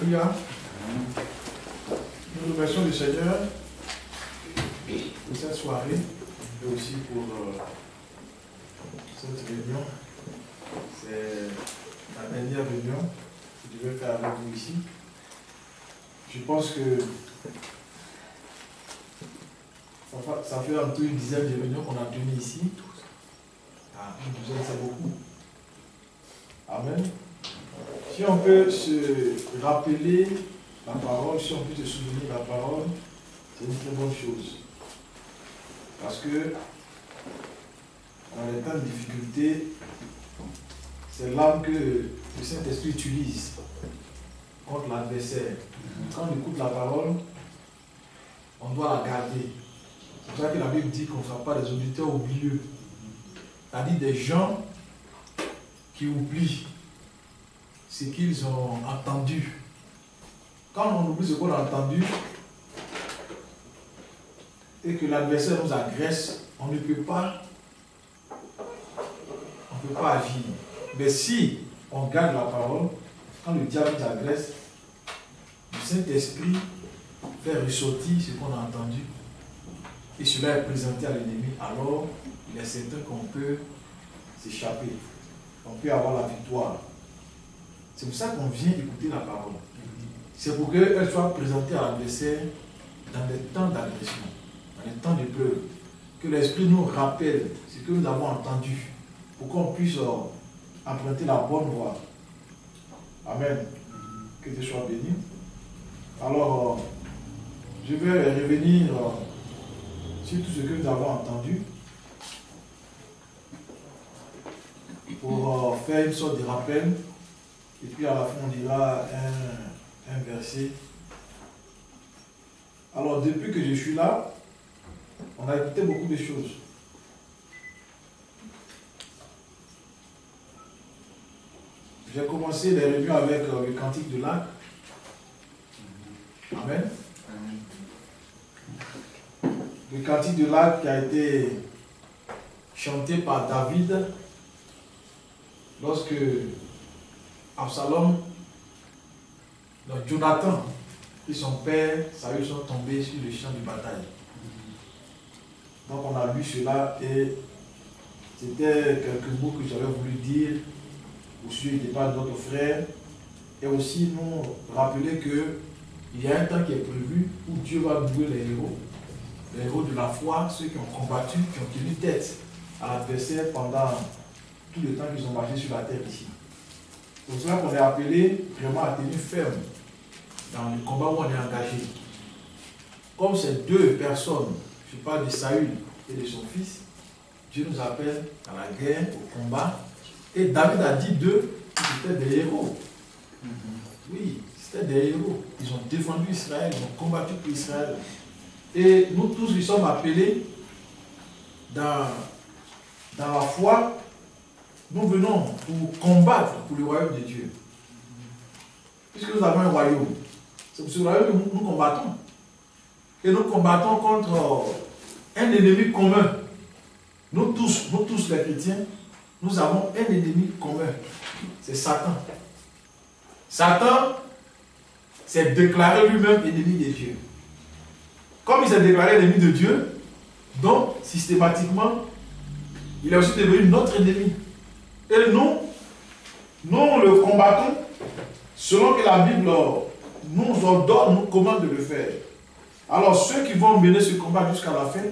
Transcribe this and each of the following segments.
Alléluia. Nous remercions le Seigneur pour cette soirée et aussi pour cette réunion. C'est la dernière réunion que je vais faire avec vous ici. Je pense que ça fait un peu une dizaine de réunions qu'on a tenues ici. Une douzaine, c'est beaucoup. Amen. Si on peut se rappeler la parole, si on peut se souvenir la parole, c'est une très bonne chose. Parce que dans les temps de difficulté, c'est l'arme que le Saint-Esprit utilise contre l'adversaire. Quand on écoute la parole, on doit la garder. C'est pour ça que la Bible dit qu'on ne sera pas des auditeurs oublieux. C'est-à-dire des gens qui oublient ce qu'ils ont entendu. Quand on oublie ce qu'on a entendu et que l'adversaire nous agresse, on ne peut pas agir. Mais si on garde la parole, quand le diable nous agresse, le Saint-Esprit fait ressortir ce qu'on a entendu et cela est présenté à l'ennemi, alors il est certain qu'on peut s'échapper, on peut avoir la victoire. C'est pour ça qu'on vient écouter la parole. C'est pour qu'elle soit présentée à l'adversaire dans des temps d'agression, dans les temps d'épreuve. Que l'Esprit nous rappelle ce que nous avons entendu pour qu'on puisse emprunter la bonne voie. Amen. Que Dieu soit béni. Alors, je vais revenir sur tout ce que nous avons entendu pour faire une sorte de rappel. Et puis à la fin, on dira un verset. Alors, depuis que je suis là, on a écouté beaucoup de choses. J'ai commencé les réunions avec le cantique de l'Arc. Amen. Le cantique de l'Arc qui a été chanté par David lorsque Absalom, donc Jonathan et son père Saül sont tombés sur le champ de bataille. Donc on a lu cela et c'était quelques mots que j'avais voulu dire au sujet des pas de notre frère et aussi nous rappeler qu'il y a un temps qui est prévu où Dieu va louer les héros de la foi, ceux qui ont combattu, qui ont tenu tête à l'adversaire pendant tout le temps qu'ils ont marché sur la terre ici. C'est pour cela qu'on est appelé vraiment à tenir ferme dans le combat où on est engagé. Comme ces deux personnes, je parle de Saül et de son fils, Dieu nous appelle à la guerre, au combat. Et David a dit d'eux qu'ils étaient des héros. Oui, c'était des héros. Ils ont défendu Israël, ils ont combattu pour Israël. Et nous tous, nous sommes appelés dans la foi. Nous venons pour combattre pour le royaume de Dieu. Puisque nous avons un royaume. C'est pour ce royaume que nous combattons. Et nous combattons contre un ennemi commun. Nous tous les chrétiens, nous avons un ennemi commun. C'est Satan. Satan s'est déclaré lui-même ennemi de Dieu. Comme il s'est déclaré ennemi de Dieu, donc systématiquement, il est aussi devenu notre ennemi. Et nous le combattons selon que la Bible nous ordonne, nous commande de le faire. Alors ceux qui vont mener ce combat jusqu'à la fin,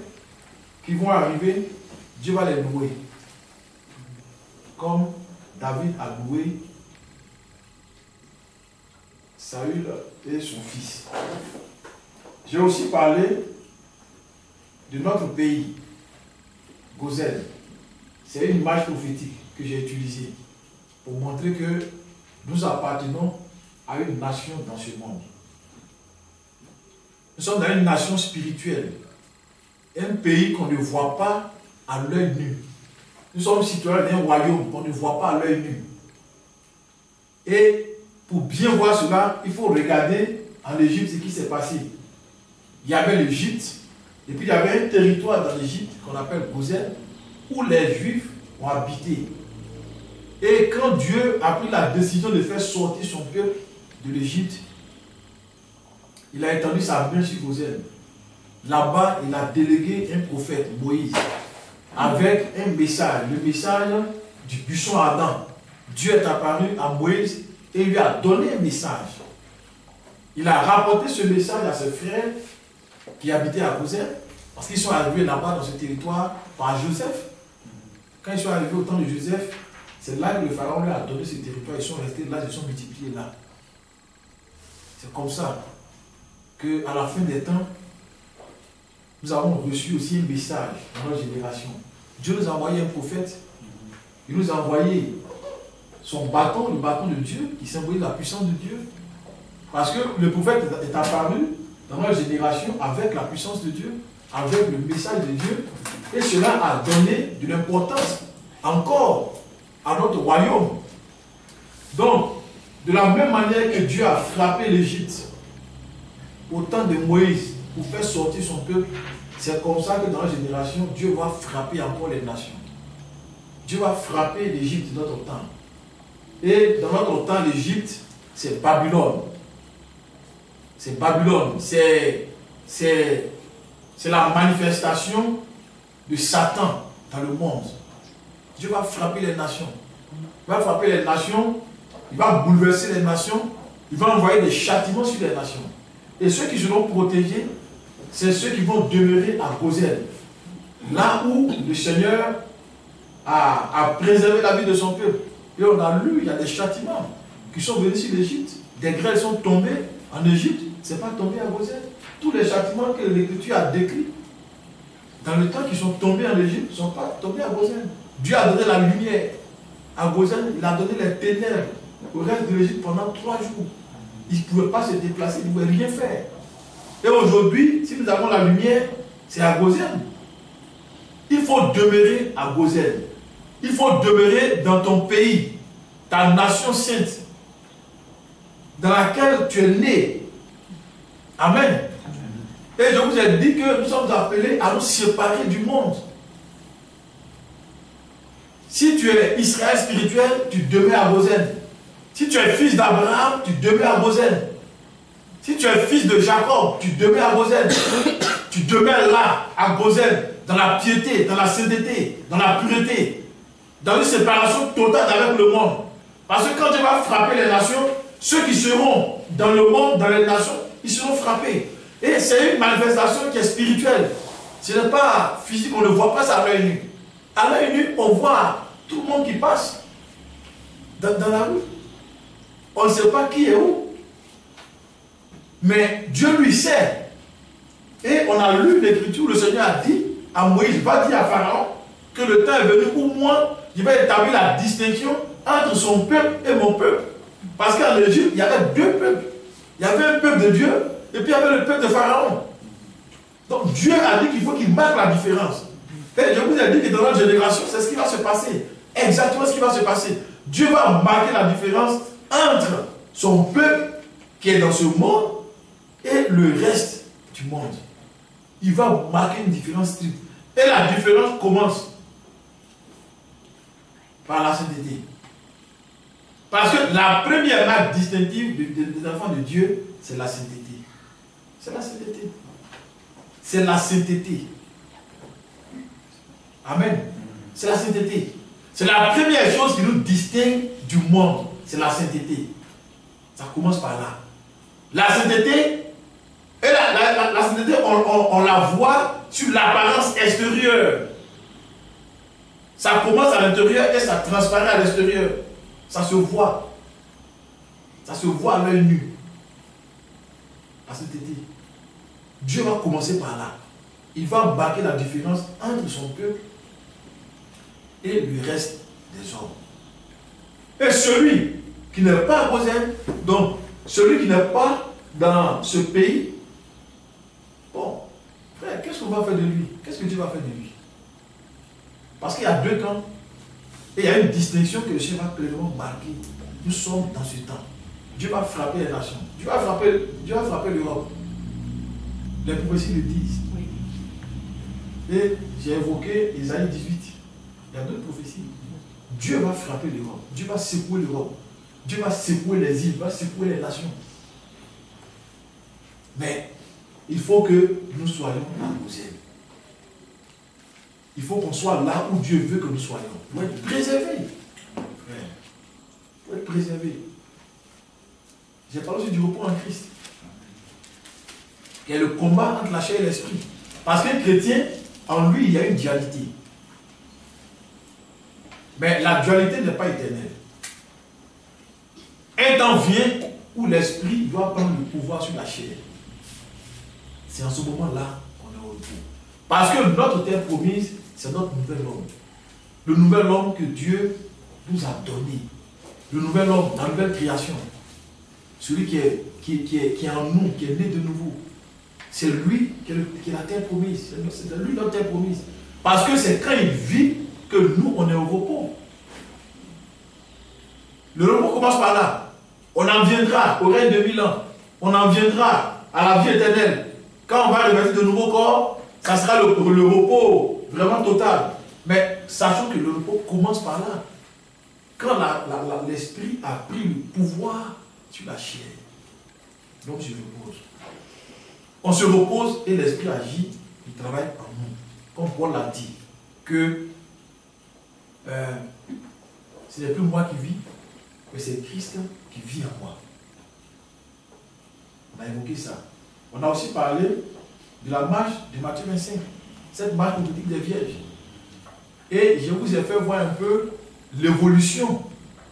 qui vont arriver, Dieu va les louer. Comme David a loué Saül et son fils. J'ai aussi parlé de notre pays, Gozen. C'est une image prophétique que j'ai utilisée pour montrer que nous appartenons à une nation dans ce monde. Nous sommes dans une nation spirituelle, un pays qu'on ne voit pas à l'œil nu. Nous sommes citoyens d'un royaume qu'on ne voit pas à l'œil nu. Et pour bien voir cela, il faut regarder en Égypte ce qui s'est passé. Il y avait l'Égypte, et puis il y avait un territoire dans l'Égypte qu'on appelle Gozen, où les Juifs ont habité. Et quand Dieu a pris la décision de faire sortir son peuple de l'Égypte, il a étendu sa main sur Gozen. Là-bas, il a délégué un prophète, Moïse, avec un message, le message du buisson ardent. Dieu est apparu à Moïse et lui a donné un message. Il a rapporté ce message à ses frères qui habitaient à Gozen, parce qu'ils sont arrivés là-bas dans ce territoire par Joseph. Quand ils sont arrivés au temps de Joseph, c'est là que le pharaon lui a donné ce territoire. Ils sont restés là, ils se sont multipliés là. C'est comme ça qu'à la fin des temps, nous avons reçu aussi un message dans notre génération. Dieu nous a envoyé un prophète. Il nous a envoyé son bâton, le bâton de Dieu, qui symbolise la puissance de Dieu. Parce que le prophète est apparu dans notre génération avec la puissance de Dieu, avec le message de Dieu. Et cela a donné de l'importance encore à notre royaume. Donc, de la même manière que Dieu a frappé l'Égypte au temps de Moïse pour faire sortir son peuple, c'est comme ça que dans la génération, Dieu va frapper encore les nations. Dieu va frapper l'Égypte de notre temps. Et dans notre temps, l'Égypte, c'est Babylone. C'est Babylone. C'est la manifestation de Satan dans le monde. Dieu va frapper les nations. Il va frapper les nations, il va bouleverser les nations, il va envoyer des châtiments sur les nations. Et ceux qui seront protégés, c'est ceux qui vont demeurer à Gozen. Là où le Seigneur a préservé la vie de son peuple. Et on a lu, il y a des châtiments qui sont venus sur l'Égypte. Des grêles sont tombées en Égypte, ce n'est pas tombé à Gozen. Tous les châtiments que l'Écriture a décrits dans le temps qui sont tombés en Égypte ne sont pas tombés à Gozen. Dieu a donné la lumière à Gozen, il a donné les ténèbres au reste de l'Égypte pendant 3 jours. Ils ne pouvaient pas se déplacer, ils ne pouvaient rien faire. Et aujourd'hui, si nous avons la lumière, c'est à Gozen. Il faut demeurer à Gozen. Il faut demeurer dans ton pays, ta nation sainte, dans laquelle tu es né. Amen. Et je vous ai dit que nous sommes appelés à nous séparer du monde. Si tu es Israël spirituel, tu demeures à Gozen. Si tu es fils d'Abraham, tu demeures à Gozen. Si tu es fils de Jacob, tu demeures à Gozen. Tu demeures là, à Gozen, dans la piété, dans la sainteté, dans la pureté, dans une séparation totale avec le monde. Parce que quand Dieu va frapper les nations, ceux qui seront dans le monde, dans les nations, ils seront frappés. Et c'est une manifestation qui est spirituelle. Ce n'est pas physique, on ne voit pas ça à l'œil nu. À l'œil nu, on voit tout le monde qui passe dans la rue. On ne sait pas qui est où. Mais Dieu lui sait. Et on a lu l'Écriture, le Seigneur a dit à Moïse, va dire à Pharaon que le temps est venu où moi, je vais établir la distinction entre son peuple et mon peuple. Parce qu'en Égypte, il y avait 2 peuples. Il y avait un peuple de Dieu et puis il y avait le peuple de Pharaon. Donc Dieu a dit qu'il faut qu'il marque la différence. Et je vous ai dit que dans notre génération, c'est ce qui va se passer. Exactement ce qui va se passer. Dieu va marquer la différence entre son peuple qui est dans ce monde et le reste du monde. Il va marquer une différence stricte. Et la différence commence par la sainteté. Parce que la première marque distinctive des enfants de Dieu, c'est la sainteté. C'est la sainteté. C'est la sainteté. Amen. C'est la sainteté. C'est la première chose qui nous distingue du monde. C'est la sainteté. Ça commence par là. La sainteté, et la sainteté, on la voit sur l'apparence extérieure. Ça commence à l'intérieur et ça transparaît à l'extérieur. Ça se voit. Ça se voit à l'œil nu. La sainteté. Dieu va commencer par là. Il va marquer la différence entre son peuple et le reste des hommes. Et celui qui n'est pas à Gozen, donc celui qui n'est pas dans ce pays, bon, frère, qu'est-ce qu'on va faire de lui? Qu'est-ce que Dieu va faire de lui? Parce qu'il y a 2 camps, et il y a une distinction que le Seigneur va clairement marquer. Nous sommes dans ce temps. Dieu va frapper les nations. Dieu va frapper l'Europe. Les prophéties le disent. Et j'ai évoqué Isaïe 18. Il y a d'autres prophéties. Dieu va frapper l'Europe. Dieu va secouer l'Europe. Dieu va secouer les îles, va secouer les nations. Mais il faut que nous soyons là où vous êtes. Il faut qu'on soit là où Dieu veut que nous soyons. Pour être préservés. Pour être préservés. J'ai parlé aussi du repos en Christ. Il y a le combat entre la chair et l'esprit. Parce qu'un chrétien, en lui, il y a une dualité. Mais la dualité n'est pas éternelle. Un temps vient où l'esprit doit prendre le pouvoir sur la chair. C'est en ce moment-là qu'on est au repos. Parce que notre terre promise, c'est notre nouvel homme. Le nouvel homme que Dieu nous a donné. Le nouvel homme, la nouvelle création. Celui qui est en nous, qui est né de nouveau. C'est lui qui est la terre promise. C'est lui notre terre promise. Parce que c'est quand il vit que nous, on est au repos. Le repos commence par là. On en viendra au règne de 1000 ans. On en viendra à la vie éternelle. Quand on va revêtir de nouveaux corps, ça sera le repos vraiment total. Mais sachons que le repos commence par là. Quand l'esprit a pris le pouvoir sur la chair. Donc je repose. On se repose et l'esprit agit, il travaille en nous. Comme Paul l'a dit, que ce n'est plus moi qui vis, mais c'est Christ qui vit en moi. On a évoqué ça. On a aussi parlé de la marche de Matthieu 25, cette marche prophétique des vierges. Et je vous ai fait voir un peu l'évolution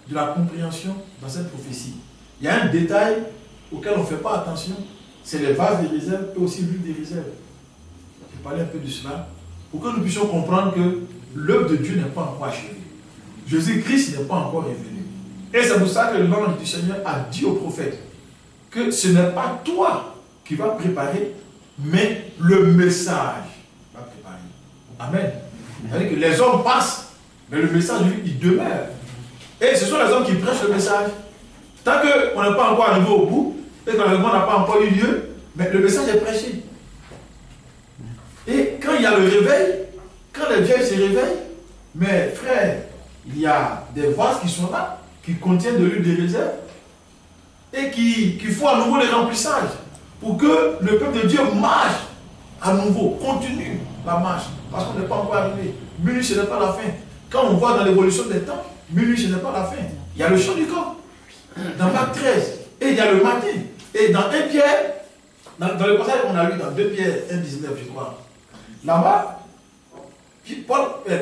de la compréhension dans cette prophétie. Il y a un détail auquel on ne fait pas attention, c'est les vases des réserves et aussi l'huile des réserves. J'ai parlé un peu de cela pour que nous puissions comprendre que l'œuvre de Dieu n'est pas encore achevée. Jésus-Christ n'est pas encore revenu. Et c'est pour ça que l'ange du Seigneur a dit au prophète que ce n'est pas toi qui vas préparer, mais le message va préparer. Amen. C'est-à-dire que les hommes passent, mais le message, lui, il demeure. Et ce sont les hommes qui prêchent le message. Tant qu'on n'est pas encore arrivé au bout, et que l'enlèvement n'a pas encore eu lieu, mais le message est prêché. Et quand il y a le réveil, quand les vieilles se réveillent, mais frère, il y a des vases qui sont là, qui contiennent de l'huile de réserve, et qu'il faut à nouveau les remplissage, pour que le peuple de Dieu marche à nouveau, continue la marche, parce qu'on n'est pas encore arrivé. Minuit, ce n'est pas la fin. Quand on voit dans l'évolution des temps, minuit, ce n'est pas la fin. Il y a le chant du corps, dans Marc 13, et il y a le matin. Et dans 1 Pierre, dans le passage qu'on a lu dans 2 Pierre 1, 19, je crois, là-bas,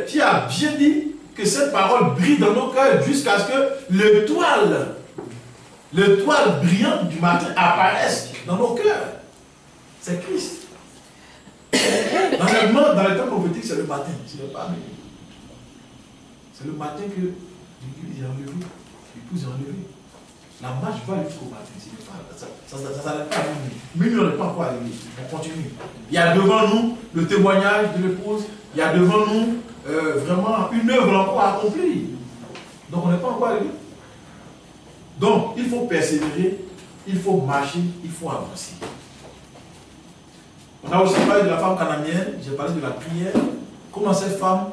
Pierre a bien dit que cette parole brille dans nos cœurs jusqu'à ce que l'étoile brillante du matin apparaisse dans nos cœurs. C'est Christ. Dans le temps prophétique, c'est le matin, ce n'est pas minuit. C'est le matin que l'église est enlevée, l'épouse est enlevée. La marche va jusqu'au matin. Ça n'arrête pas à minuit. Minuit, on n'est pas encore arrivé. On continue. Il y a devant nous le témoignage de l'épouse. Il y a devant nous vraiment une œuvre encore accomplie. Donc on n'est pas encore arrivé. Donc il faut persévérer, il faut marcher, il faut avancer. On a aussi parlé de la femme cananéenne, j'ai parlé de la prière. Comment cette femme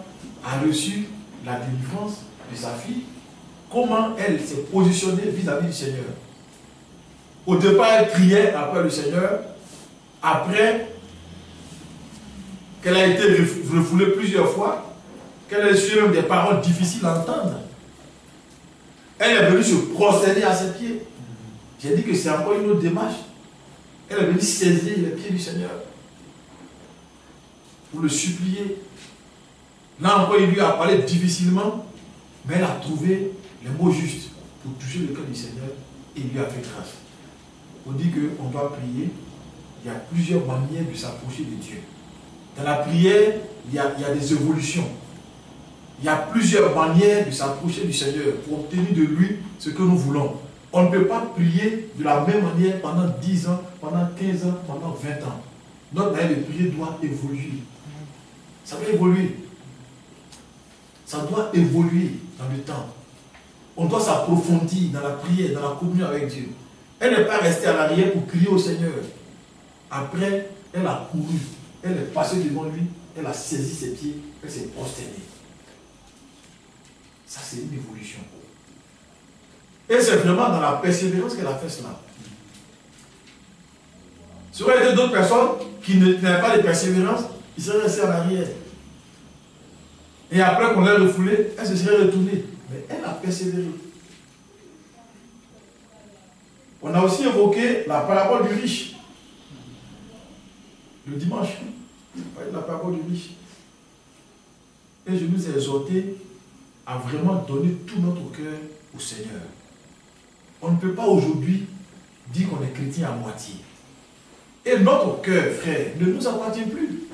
a reçu la délivrance de sa fille. Comment elle s'est positionnée vis-à-vis du Seigneur. Au départ, elle priait après le Seigneur. Après qu'elle a été refoulée plusieurs fois, qu'elle a reçu même des paroles difficiles à entendre, elle est venue se prosterner à ses pieds. J'ai dit que c'est encore une autre démarche. Elle est venue saisir les pieds du Seigneur pour le supplier. Là encore, il lui a parlé difficilement, mais elle a trouvé les mots justes pour toucher le cœur du Seigneur et il lui a fait grâce. On dit qu'on doit prier. Il y a plusieurs manières de s'approcher de Dieu. Dans la prière, il y a des évolutions. Il y a plusieurs manières de s'approcher du Seigneur pour obtenir de lui ce que nous voulons. On ne peut pas prier de la même manière pendant 10 ans, pendant 15 ans, pendant 20 ans. Notre manière de prier doit évoluer. Ça doit évoluer. Ça doit évoluer dans le temps. On doit s'approfondir dans la prière, dans la communion avec Dieu. Elle n'est pas restée à l'arrière pour crier au Seigneur. Après, elle a couru. Elle est passée devant lui. Elle a saisi ses pieds. Elle s'est prosternée. Ça, c'est une évolution. Et c'est vraiment dans la persévérance qu'elle a fait cela. Si on avait d'autres personnes qui n'avaient pas de persévérance, ils seraient restés en arrière. Et après qu'on l'ait refoulée, elle se serait retournée. Mais elle a persévéré. On a aussi évoqué la parabole du riche. Le dimanche, on parlait de la parabole du riche. Et je nous ai exhorté à vraiment donner tout notre cœur au Seigneur. On ne peut pas aujourd'hui dire qu'on est chrétien à moitié. Et notre cœur, frère, ne nous appartient plus.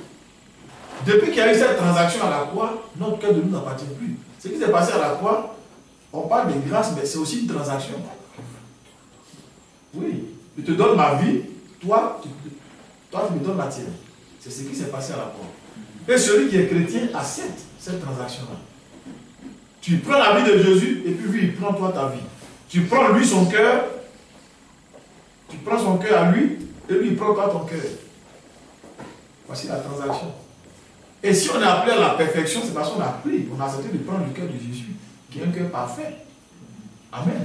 Depuis qu'il y a eu cette transaction à la croix, notre cœur ne nous appartient plus. Ce qui s'est passé à la croix, on parle de grâce, mais c'est aussi une transaction. Oui, je te donne ma vie, toi, tu me donnes la tienne. C'est ce qui s'est passé à la croix. Et celui qui est chrétien accepte cette transaction-là. Tu prends la vie de Jésus, et puis lui, il prend toi ta vie. Tu prends lui son cœur, tu prends son cœur à lui, et lui, il prend toi ton cœur. Voici la transaction. Et si on est appelé à la perfection, c'est parce qu'on a appris, on a accepté de prendre le cœur de Jésus, qui est un cœur parfait. Amen.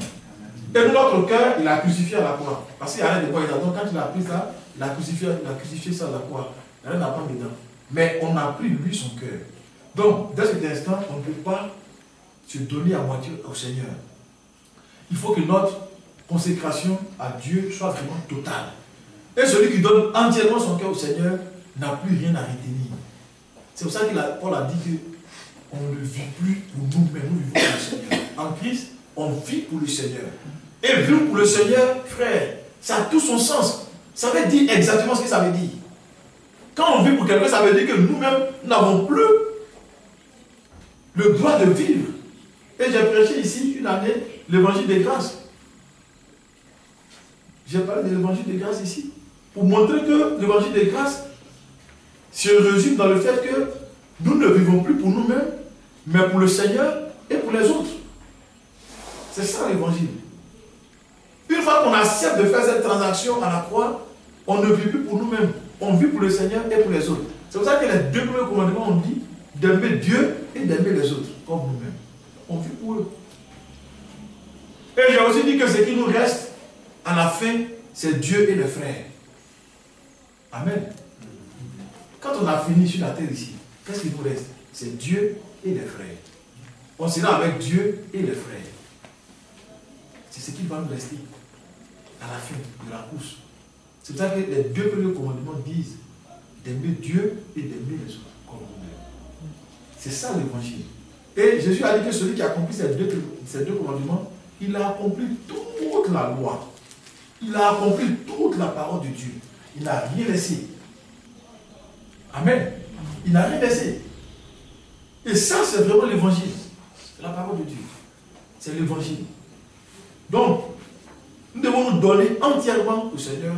Et nous, notre cœur, il a crucifié à la croix. Parce qu'il n'y a rien de quoi. Donc quand il a pris ça, il a crucifié ça à la croix. Il n'y a rien à prendre dedans. Mais on a pris lui son cœur. Donc, dès cet instant, on ne peut pas se donner à moitié au Seigneur. Il faut que notre consécration à Dieu soit vraiment totale. Et celui qui donne entièrement son cœur au Seigneur n'a plus rien à retenir. C'est pour ça que Paul a dit qu'on ne vit plus pour nous-mêmes, nous vivons pour le Seigneur. En Christ, on vit pour le Seigneur. Et vivre pour le Seigneur, frère, ça a tout son sens. Ça veut dire exactement ce que ça veut dire. Quand on vit pour quelqu'un, ça veut dire que nous-mêmes, nous n'avons plus le droit de vivre. Et j'ai prêché ici une année l'évangile des grâces. J'ai parlé de l'évangile des grâces ici. Pour montrer que l'évangile des grâces se résume dans le fait que nous ne vivons plus pour nous-mêmes, mais pour le Seigneur et pour les autres. C'est ça l'évangile. Une fois qu'on accepte de faire cette transaction à la croix, on ne vit plus pour nous-mêmes. On vit pour le Seigneur et pour les autres. C'est pour ça que les deux premiers commandements ont dit d'aimer Dieu et d'aimer les autres, comme nous-mêmes. On vit pour eux. Et j'ai aussi dit que ce qui nous reste à la fin, c'est Dieu et les frères. Amen. Quand on a fini sur la terre ici, qu'est-ce qui nous reste? C'est Dieu et les frères. On sera avec Dieu et les frères. C'est ce qui va nous rester à la fin de la course. C'est pour ça que les deux premiers commandements disent d'aimer Dieu et d'aimer les autres comme nous-mêmes. C'est ça l'évangile. Et Jésus a dit que celui qui a accompli ces deux commandements, il a accompli toute la loi. Il a accompli toute la parole de Dieu. Il n'a rien laissé. Amen. Il n'a rien laissé. Et ça, c'est vraiment l'évangile. C'est la parole de Dieu. C'est l'évangile. Donc, nous devons nous donner entièrement au Seigneur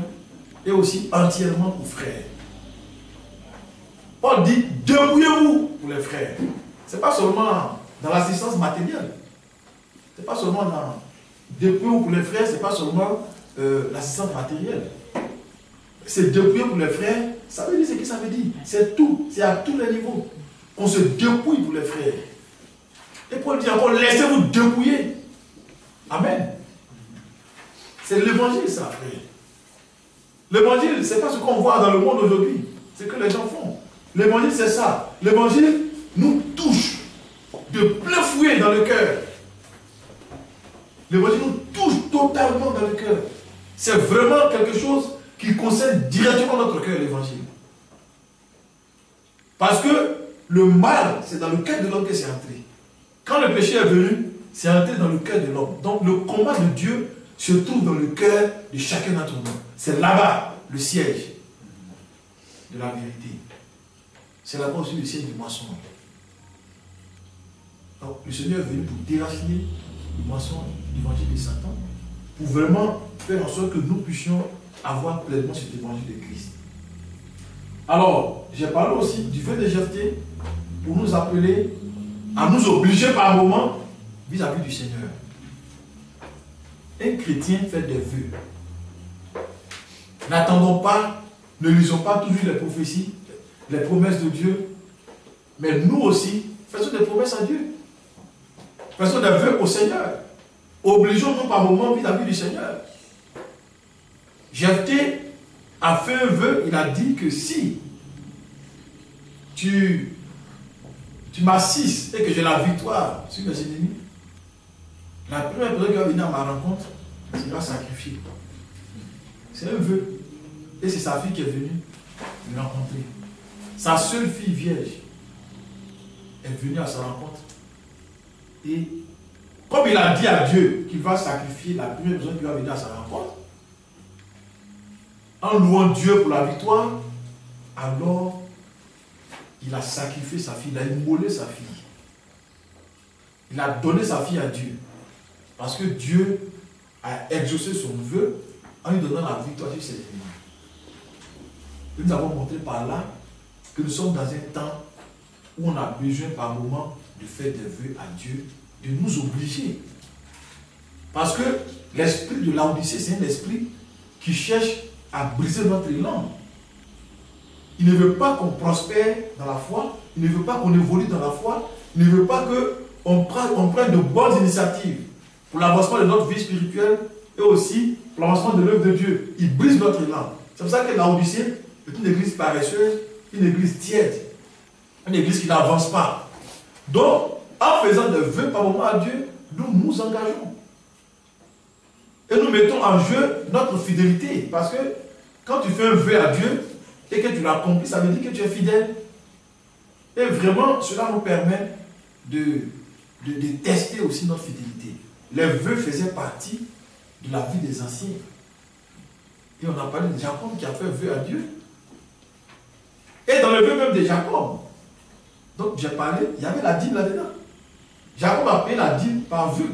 et aussi entièrement aux frères. Paul dit, débrouillez-vous pour les frères. Ce n'est pas seulement dans l'assistance matérielle. Ce n'est pas seulement dans débrouillez-vous pour les frères, ce n'est pas seulement l'assistance matérielle. C'est débrouiller pour les frères, ça veut dire ce que ça veut dire. C'est tout, c'est à tous les niveaux. On se débrouille pour les frères. Et Paul dit encore, laissez-vous débrouiller. Amen. C'est l'évangile, ça, frère. L'évangile, ce n'est pas ce qu'on voit dans le monde aujourd'hui. C'est ce que les gens font. L'évangile, c'est ça. L'évangile nous touche de plein fouet dans le cœur. L'évangile nous touche totalement dans le cœur. C'est vraiment quelque chose qui concerne directement notre cœur, l'évangile. Parce que le mal, c'est dans le cœur de l'homme que c'est entré. Quand le péché est venu, c'est entré dans le cœur de l'homme. Donc le combat de Dieu se trouve dans le cœur de chacun d'entre nous. C'est là-bas le siège de la vérité. C'est là-bas aussi le siège du mensonge. Donc le Seigneur est venu pour déraciner le mensonge, l'évangile de Satan, pour vraiment faire en sorte que nous puissions avoir pleinement cet évangile de Christ. Alors, j'ai parlé aussi du vœu de Jephthé pour nous appeler à nous obliger par moment vis-à-vis du Seigneur. Un chrétien fait des vœux. N'attendons pas, ne lisons pas toujours les prophéties, les promesses de Dieu, mais nous aussi, faisons des promesses à Dieu. Faisons des vœux au Seigneur. Obligeons-nous par moment vis-à-vis du Seigneur. Jephthé a fait un vœu, il a dit que si tu m'assistes et que j'ai la victoire sur mes ennemis, la première personne qui va venir à ma rencontre sera sacrifiée. C'est un vœu. Et c'est sa fille qui est venue me rencontrer. Sa seule fille vierge est venue à sa rencontre. Et comme il a dit à Dieu qu'il va sacrifier la première personne qui va venir à sa rencontre, en louant Dieu pour la victoire, alors il a sacrifié sa fille, il a immolé sa fille. Il a donné sa fille à Dieu. Parce que Dieu a exaucé son vœu en lui donnant la victoire sur ses ennemis. Et nous avons montré par là que nous sommes dans un temps où on a besoin par moment de faire des vœux à Dieu, de nous obliger. Parce que l'esprit de Laodicée, c'est un esprit qui cherche à briser notre élan. Il ne veut pas qu'on prospère dans la foi, il ne veut pas qu'on évolue dans la foi, il ne veut pas qu'on prenne de bonnes initiatives pour l'avancement de notre vie spirituelle et aussi pour l'avancement de l'œuvre de Dieu. Il brise notre élan. C'est pour ça que Laodicée est une église paresseuse, une église tiède, une église qui n'avance pas. Donc, en faisant des vœux par moment à Dieu, nous nous engageons. Et nous mettons en jeu notre fidélité. Parce que quand tu fais un vœu à Dieu et que tu l'accomplis, ça veut dire que tu es fidèle. Et vraiment, cela nous permet de tester aussi notre fidélité. Les vœux faisaient partie de la vie des anciens. Et on a parlé de Jacob qui a fait un vœu à Dieu. Et dans le vœu même de Jacob, donc j'ai parlé, il y avait la dîme là-dedans. Jacob a payé la dîme par vœu.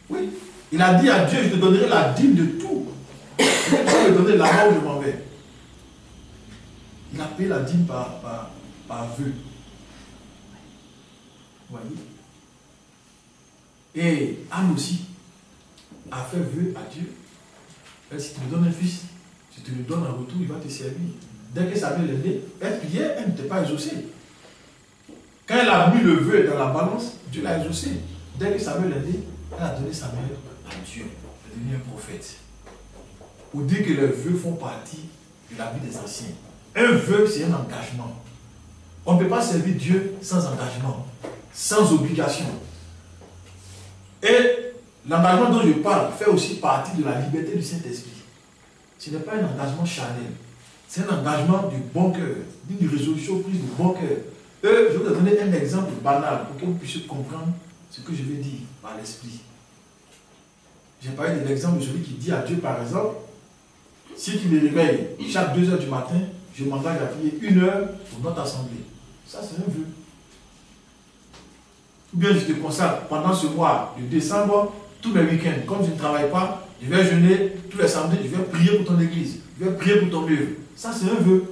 Oui. Il a dit à Dieu, je te donnerai la dîme de tout. Je vais te donner là-bas où je m'en vais. Il a payé la dîme par vœu. Vous voyez? Et Anne aussi a fait vœu à Dieu. Et si tu me donnes un fils, si tu le donnes en retour, il va te servir. Dès que ça veut l'aider, elle priait, elle n'était pas exaucée. Quand elle a mis le vœu dans la balance, Dieu l'a exaucé. Dès que ça veut l'aider, elle a donné sa mère à Dieu. Elle est devenue un prophète. Pour dire que les vœux font partie de la vie des anciens. Un vœu, c'est un engagement. On ne peut pas servir Dieu sans engagement, sans obligation. Et l'engagement dont je parle fait aussi partie de la liberté du Saint-Esprit. Ce n'est pas un engagement charnel. C'est un engagement du bon cœur, d'une résolution prise du bon cœur. Je vais vous donner un exemple banal pour que vous puissiez comprendre ce que je vais dire par l'esprit. J'ai parlé de l'exemple de celui qui dit à Dieu, par exemple, si tu me réveilles chaque 2 heures du matin, je m'engage à prier 1 heure pour notre assemblée. Ça, c'est un vœu. Ou bien je te consacre pendant ce mois de décembre, tous mes week-ends, comme je ne travaille pas, je vais jeûner tous les samedis, je vais prier pour ton église, je vais prier pour ton œuvre. Ça, c'est un vœu.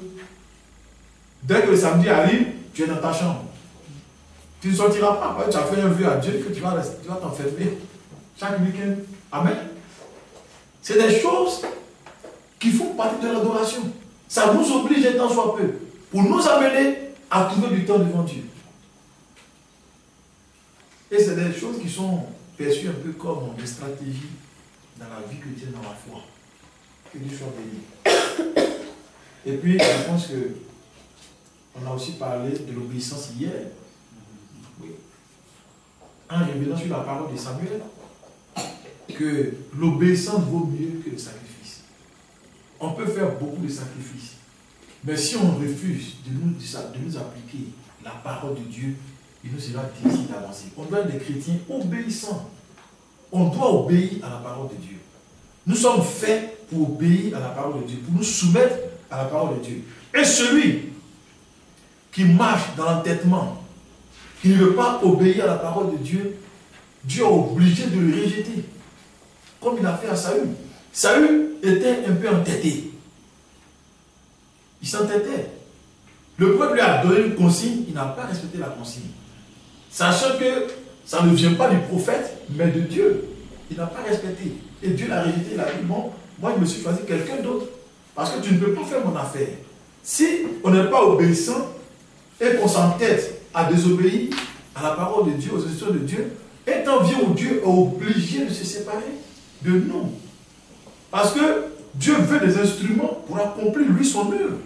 Dès que le samedi arrive, tu es dans ta chambre. Tu ne sortiras pas. Tu as fait un vœu à Dieu que tu vas t'enfermer chaque week-end. Amen. C'est des choses qui font partie de l'adoration. Ça nous oblige un temps soit peu pour nous amener à trouver du temps devant Dieu. Et c'est des choses qui sont perçues un peu comme des stratégies dans la vie chrétienne, dans la foi. Que Dieu soit béni. Et puis, je pense que on a aussi parlé de l'obéissance hier. Oui. En revenant sur la parole de Samuel, que l'obéissance vaut mieux que le sacrifice. On peut faire beaucoup de sacrifices. Mais si on refuse de nous appliquer la parole de Dieu, il nous sera difficile d'avancer. On doit être des chrétiens obéissants. On doit obéir à la parole de Dieu. Nous sommes faits pour obéir à la parole de Dieu, pour nous soumettre à la parole de Dieu. Et celui qui marche dans l'entêtement, qui ne veut pas obéir à la parole de Dieu, Dieu est obligé de le rejeter. Comme il a fait à Saül. Saül était un peu entêté. Il s'entêtait. Le peuple lui a donné une consigne, il n'a pas respecté la consigne. Sachant que ça ne vient pas du prophète, mais de Dieu. Il n'a pas respecté. Et Dieu l'a rejeté, il a dit, bon, moi je me suis choisi quelqu'un d'autre. Parce que tu ne peux pas faire mon affaire. Si on n'est pas obéissant et qu'on s'entête à désobéir à la parole de Dieu, aux instructions de Dieu, et tant vient où Dieu est obligé de se séparer de nous. Parce que Dieu veut des instruments pour accomplir lui son œuvre.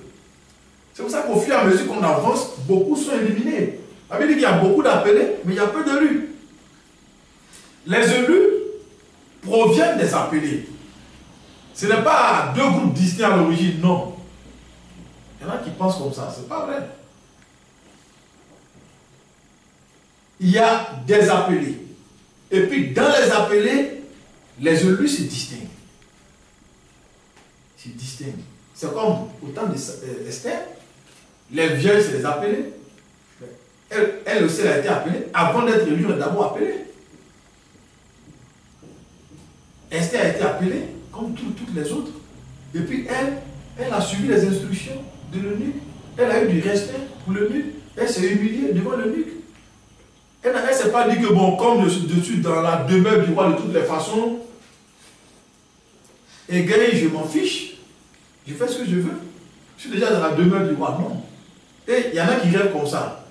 C'est pour ça qu'au fur et à mesure qu'on avance, beaucoup sont éliminés. Ça veut dire qu'il y a beaucoup d'appelés, mais il y a peu d'élus. Les élus proviennent des appelés. Ce n'est pas deux groupes distincts à l'origine, non. Il y en a qui pensent comme ça, ce n'est pas vrai. Il y a des appelés. Et puis dans les appelés, les élus se distinguent. Se distinguent. C'est comme au temps d'Esther, les vierges, c'est les appelés. Elle aussi, elle a été appelée. Avant d'être élue, elle est d'abord appelée. Esther a été appelée comme toutes les autres. Et puis elle a suivi les instructions de l'eunuque. Elle a eu du respect pour l'eunuque. Elle s'est humiliée devant l'eunuque. Elle ne s'est pas dit que bon, comme je suis dans la demeure du roi de toutes les façons, et gagné, je m'en fiche. Je fais ce que je veux. Je suis déjà dans la demeure du roi. Non. Et il y en a qui rêvent comme ça.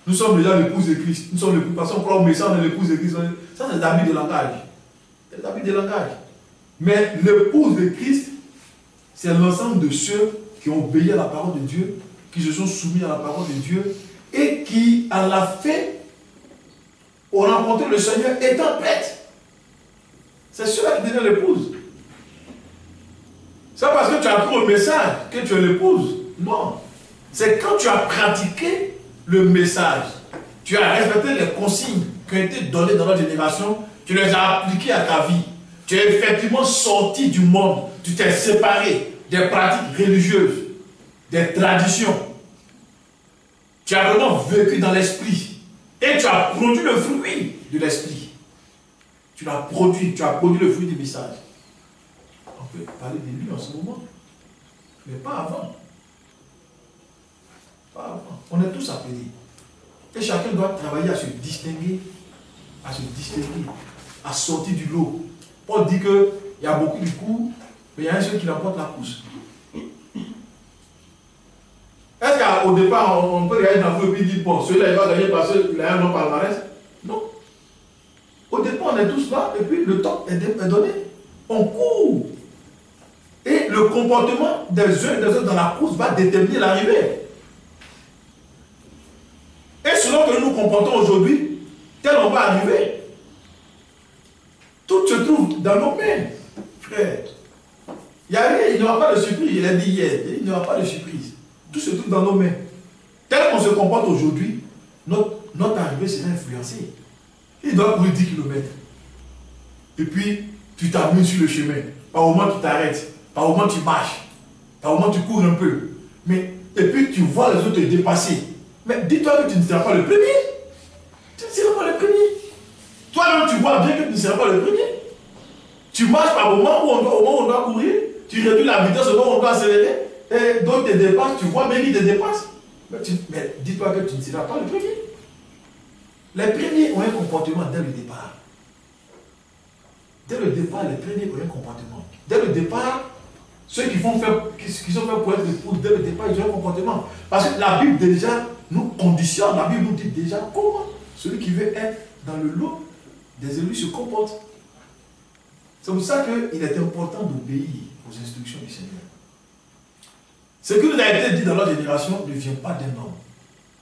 Nous sommes déjà l'épouse de Christ. Nous sommes l'épouse, parce qu'on croit au message de l'épouse de Christ. Ça, c'est l'habit de langage. C'est l'habit de langage. Mais l'épouse de Christ, c'est l'ensemble de ceux qui ont obéi à la parole de Dieu, qui se sont soumis à la parole de Dieu, et qui, à la fin, ont rencontré le Seigneur étant prête. C'est ceux-là qui deviennent l'épouse. C'est pas parce que tu as pris le message que tu es l'épouse. Non. C'est quand tu as pratiqué le message, tu as respecté les consignes qui ont été données dans notre génération, tu les as appliquées à ta vie. Tu es effectivement sorti du monde, tu t'es séparé des pratiques religieuses, des traditions. Tu as vraiment vécu dans l'esprit et tu as produit le fruit de l'esprit. Tu as produit le fruit du message. On peut parler de lui en ce moment, mais pas avant. Pas avant. On est tous appelés. Et chacun doit travailler à se distinguer, à sortir du lot. Paul dit qu'il y a beaucoup de coups, mais il y a un seul qui l'emporte la course. Est-ce qu'au départ, on peut regarder dans le feu et dire, bon, celui-là, il va gagner parce qu'il a un long palmarès? Non. Au départ, on est tous là, et puis le temps est donné. On court. Et le comportement des uns et des autres dans la course va déterminer l'arrivée. Et selon que nous nous comportons aujourd'hui, tel on va arriver. Tout se trouve dans nos mains, frère. Il n'y a rien, il n'y aura pas de surprise. Il a dit hier, il n'y aura pas de surprise. Tout se trouve dans nos mains. Tel qu'on se comporte aujourd'hui, notre arrivée sera influencée. Il doit courir 10 km. Et puis, tu t'amuses sur le chemin. Par moment, tu t'arrêtes. Par moment, tu marches. Par moment, tu cours un peu. Mais, et puis, tu vois les autres te dépasser. Mais dis-toi que tu ne seras pas le premier. Tu ne seras pas le premier. Toi-même, tu vois bien que tu ne seras pas le premier. Tu marches par moment où on doit courir. Tu réduis la vitesse au moment où on doit accélérer. Et d'autres te dépassent. Tu vois bien qu'ils te dépassent. Mais dis-toi que tu ne seras pas le premier. Les premiers ont un comportement dès le départ. Dès le départ, les premiers ont un comportement. Dès le départ, ceux qui sont faits pour être époux, dès le départ, ils ont un comportement. Parce que la Bible déjà nous conditionne. La Bible nous dit déjà comment celui qui veut être dans le lot des élus se comporte. C'est pour ça qu'il est important d'obéir aux instructions du Seigneur. Ce qui nous a été dit dans notre génération ne vient pas d'un homme.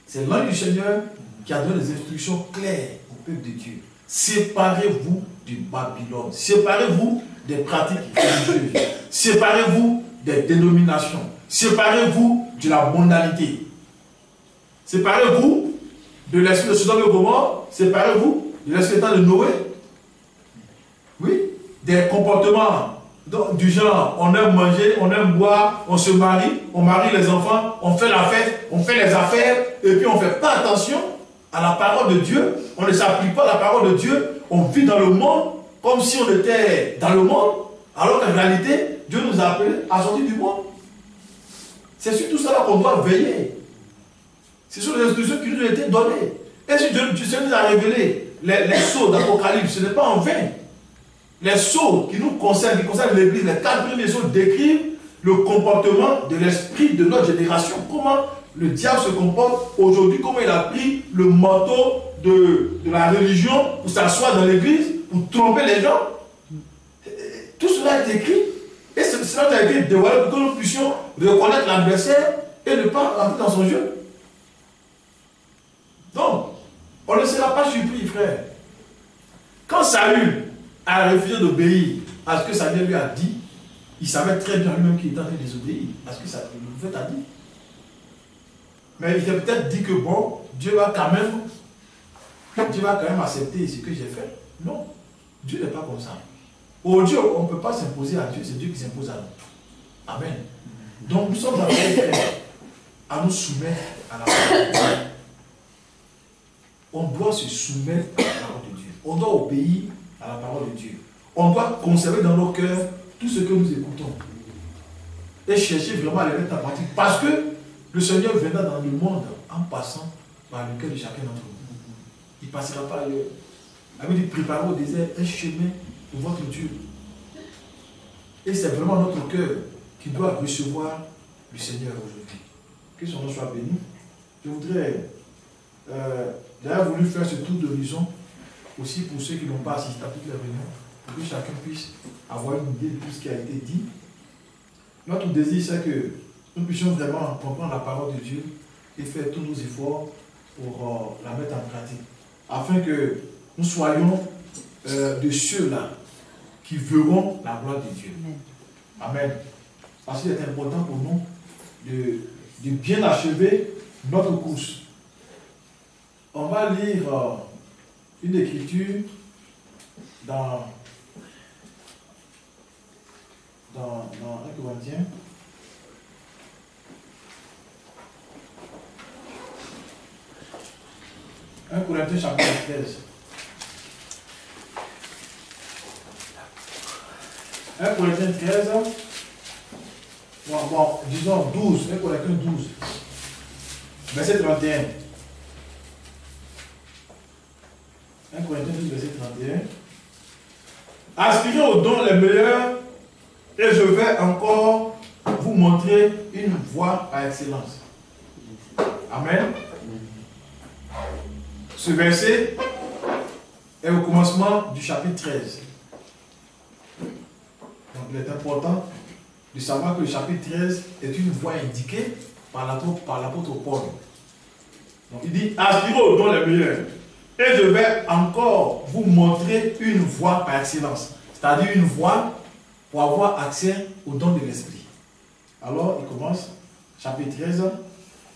C'est l'ange du Seigneur qui a donné des instructions claires au peuple de Dieu. Séparez-vous du Babylone. Séparez-vous des pratiques religieuses. Séparez-vous des dénominations. Séparez-vous de la mondanité. Séparez-vous de l'esprit de Sodome et Gomorrhe. Séparez-vous de l'esprit de Noé. Oui, des comportements du genre, on aime manger, on aime boire, on se marie, on marie les enfants, on fait la fête, on fait les affaires, et puis on ne fait pas attention à la parole de Dieu, on ne s'applique pas à la parole de Dieu, on vit dans le monde comme si on était dans le monde, alors qu'en réalité, Dieu nous a appelés à sortir du monde. C'est sur tout cela qu'on doit veiller. Ce sont les instructions qui nous ont été données. Et si Dieu nous a révélé les sceaux d'Apocalypse, ce n'est pas en vain. Les sceaux qui nous concernent, qui concernent l'Église, les 4 premiers sceaux décrivent le comportement de l'esprit de notre génération. Comment le diable se comporte aujourd'hui, comment il a pris le manteau de la religion pour s'asseoir dans l'Église, pour tromper les gens. Tout cela est écrit. Et c'est cela a été dévoilé pour que nous puissions reconnaître l'adversaire et ne pas rentrer dans son jeu. Donc, on ne sera pas surpris, frère. Quand Saül a refusé d'obéir à ce que Samuel lui a dit, il savait très bien lui-même qu'il était en train de désobéir à ce que le prophète a dit. Mais il s'est peut-être dit que bon, Dieu va quand même accepter ce que j'ai fait. Non, Dieu n'est pas comme ça. Au Dieu, on ne peut pas s'imposer à Dieu, c'est Dieu qui s'impose à nous. Amen. Donc nous sommes appelés à nous soumettre à la parole de Dieu. On doit se soumettre à la parole de Dieu. On doit obéir à la parole de Dieu. On doit conserver dans nos cœurs tout ce que nous écoutons. Et chercher vraiment à les mettre en pratique. Parce que le Seigneur viendra dans le monde en passant par le cœur de chacun d'entre nous. Il ne passera pas ailleurs. Il avait dit, préparez au désert un chemin pour votre Dieu. Et c'est vraiment notre cœur qui doit recevoir le Seigneur aujourd'hui. Que son nom soit béni. Je voudrais d'ailleurs voulu faire ce tour d'horizon aussi pour ceux qui n'ont pas assisté à toutes les réunions, pour que chacun puisse avoir une idée de tout ce qui a été dit. Notre désir, c'est que nous puissions vraiment comprendre la parole de Dieu et faire tous nos efforts pour la mettre en pratique, afin que nous soyons de ceux-là qui verront la gloire de Dieu. Amen. Parce qu'il est important pour nous de bien achever notre course. On va lire une écriture dans 1 Corinthiens. Un Corinthiens chapitre 13. 1 Corinthiens 13. Bon, disons 12. 1 Corinthiens 12. Verset 31. 1 Corinthiens 12, verset 31. Aspirez aux dons les meilleurs et je vais encore vous montrer une voie par excellence. Amen. Ce verset est au commencement du chapitre 13. Donc il est important de savoir que le chapitre 13 est une voie indiquée par l'apôtre Paul. Donc il dit, aspirez aux dons les meilleurs. Et je vais encore vous montrer une voie par excellence. C'est-à-dire une voie pour avoir accès aux dons de l'esprit. Alors, il commence, chapitre 13.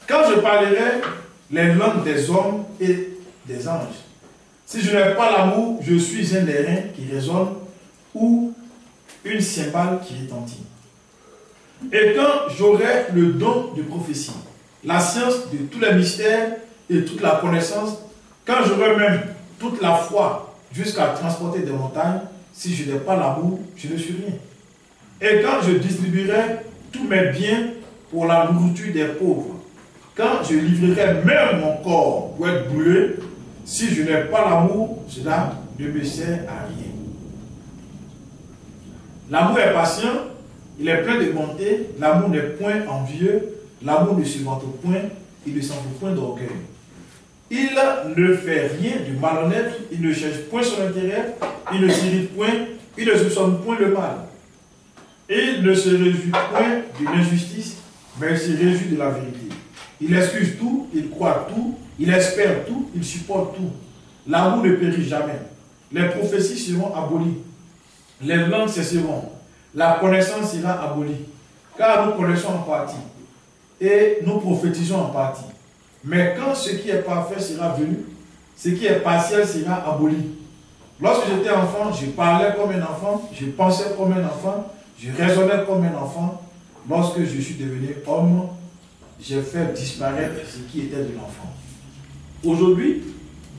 Quand je parlerai les langues des hommes et des anges, si je n'ai pas l'amour, je suis un airain qui résonne ou une cymbale qui retentit. Et quand j'aurai le don de prophétie, la science de tous les mystères et toute la connaissance, quand j'aurai même toute la foi jusqu'à transporter des montagnes, si je n'ai pas l'amour, je ne suis rien. Et quand je distribuerai tous mes biens pour la nourriture des pauvres, quand je livrerai même mon corps pour être brûlé, si je n'ai pas l'amour, cela ne me sert à rien. L'amour est patient, il est plein de bonté, l'amour n'est point envieux, l'amour ne se vante point, il ne s'en fout point d'orgueil. Il ne fait rien de malhonnête, il ne cherche point son intérêt, il ne s'irrite point, il ne soupçonne point le mal. Il ne se réjouit point de l'injustice, mais il se réjouit de la vérité. Il excuse tout, il croit tout, il espère tout, il supporte tout. L'amour ne périt jamais. Les prophéties seront abolies, les langues cesseront, la connaissance sera abolie, car nous connaissons en partie et nous prophétisons en partie. Mais quand ce qui est parfait sera venu, ce qui est partiel sera aboli. Lorsque j'étais enfant, je parlais comme un enfant, je pensais comme un enfant, je raisonnais comme un enfant. Lorsque je suis devenu homme, j'ai fait disparaître ce qui était de l'enfant. Aujourd'hui,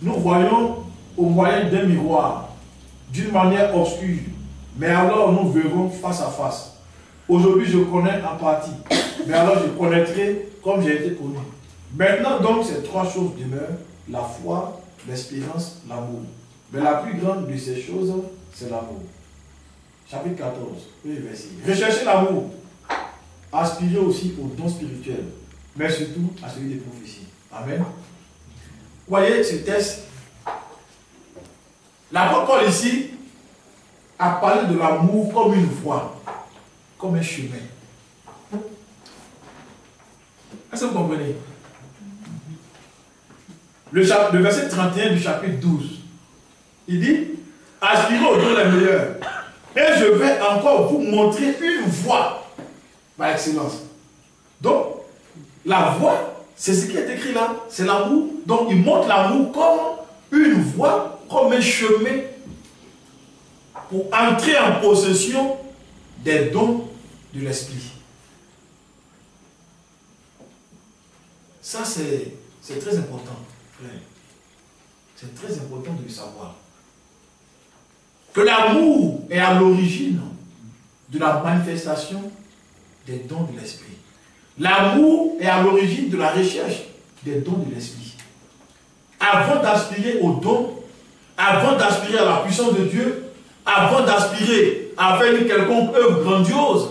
nous voyons au moyen d'un miroir, d'une manière obscure, mais alors nous verrons face à face. Aujourd'hui, je connais en partie, mais alors je connaîtrai comme j'ai été connu. Maintenant donc, ces trois choses demeurent, la foi, l'espérance, l'amour. Mais la plus grande de ces choses, c'est l'amour. Chapitre 14, verset. Recherchez l'amour. Aspirez aussi aux dons spirituels, mais surtout à celui des prophéties. Amen. Voyez ce texte. L'apôtre Paul ici a parlé de l'amour comme une voie. comme un chemin. Est-ce que vous comprenez? Le verset 31 du chapitre 12, il dit, aspirez au don les meilleurs. Et je vais encore vous montrer une voie par excellence. Donc, la voie, c'est ce qui est écrit là, c'est l'amour. Donc, il montre l'amour comme une voie, comme un chemin pour entrer en possession des dons de l'esprit. Ça, c'est très important, frère. C'est très important de le savoir. Que l'amour est à l'origine de la manifestation des dons de l'esprit. L'amour est à l'origine de la recherche des dons de l'esprit. Avant d'aspirer aux dons, avant d'aspirer à la puissance de Dieu, avant d'aspirer à faire une quelconque œuvre grandiose,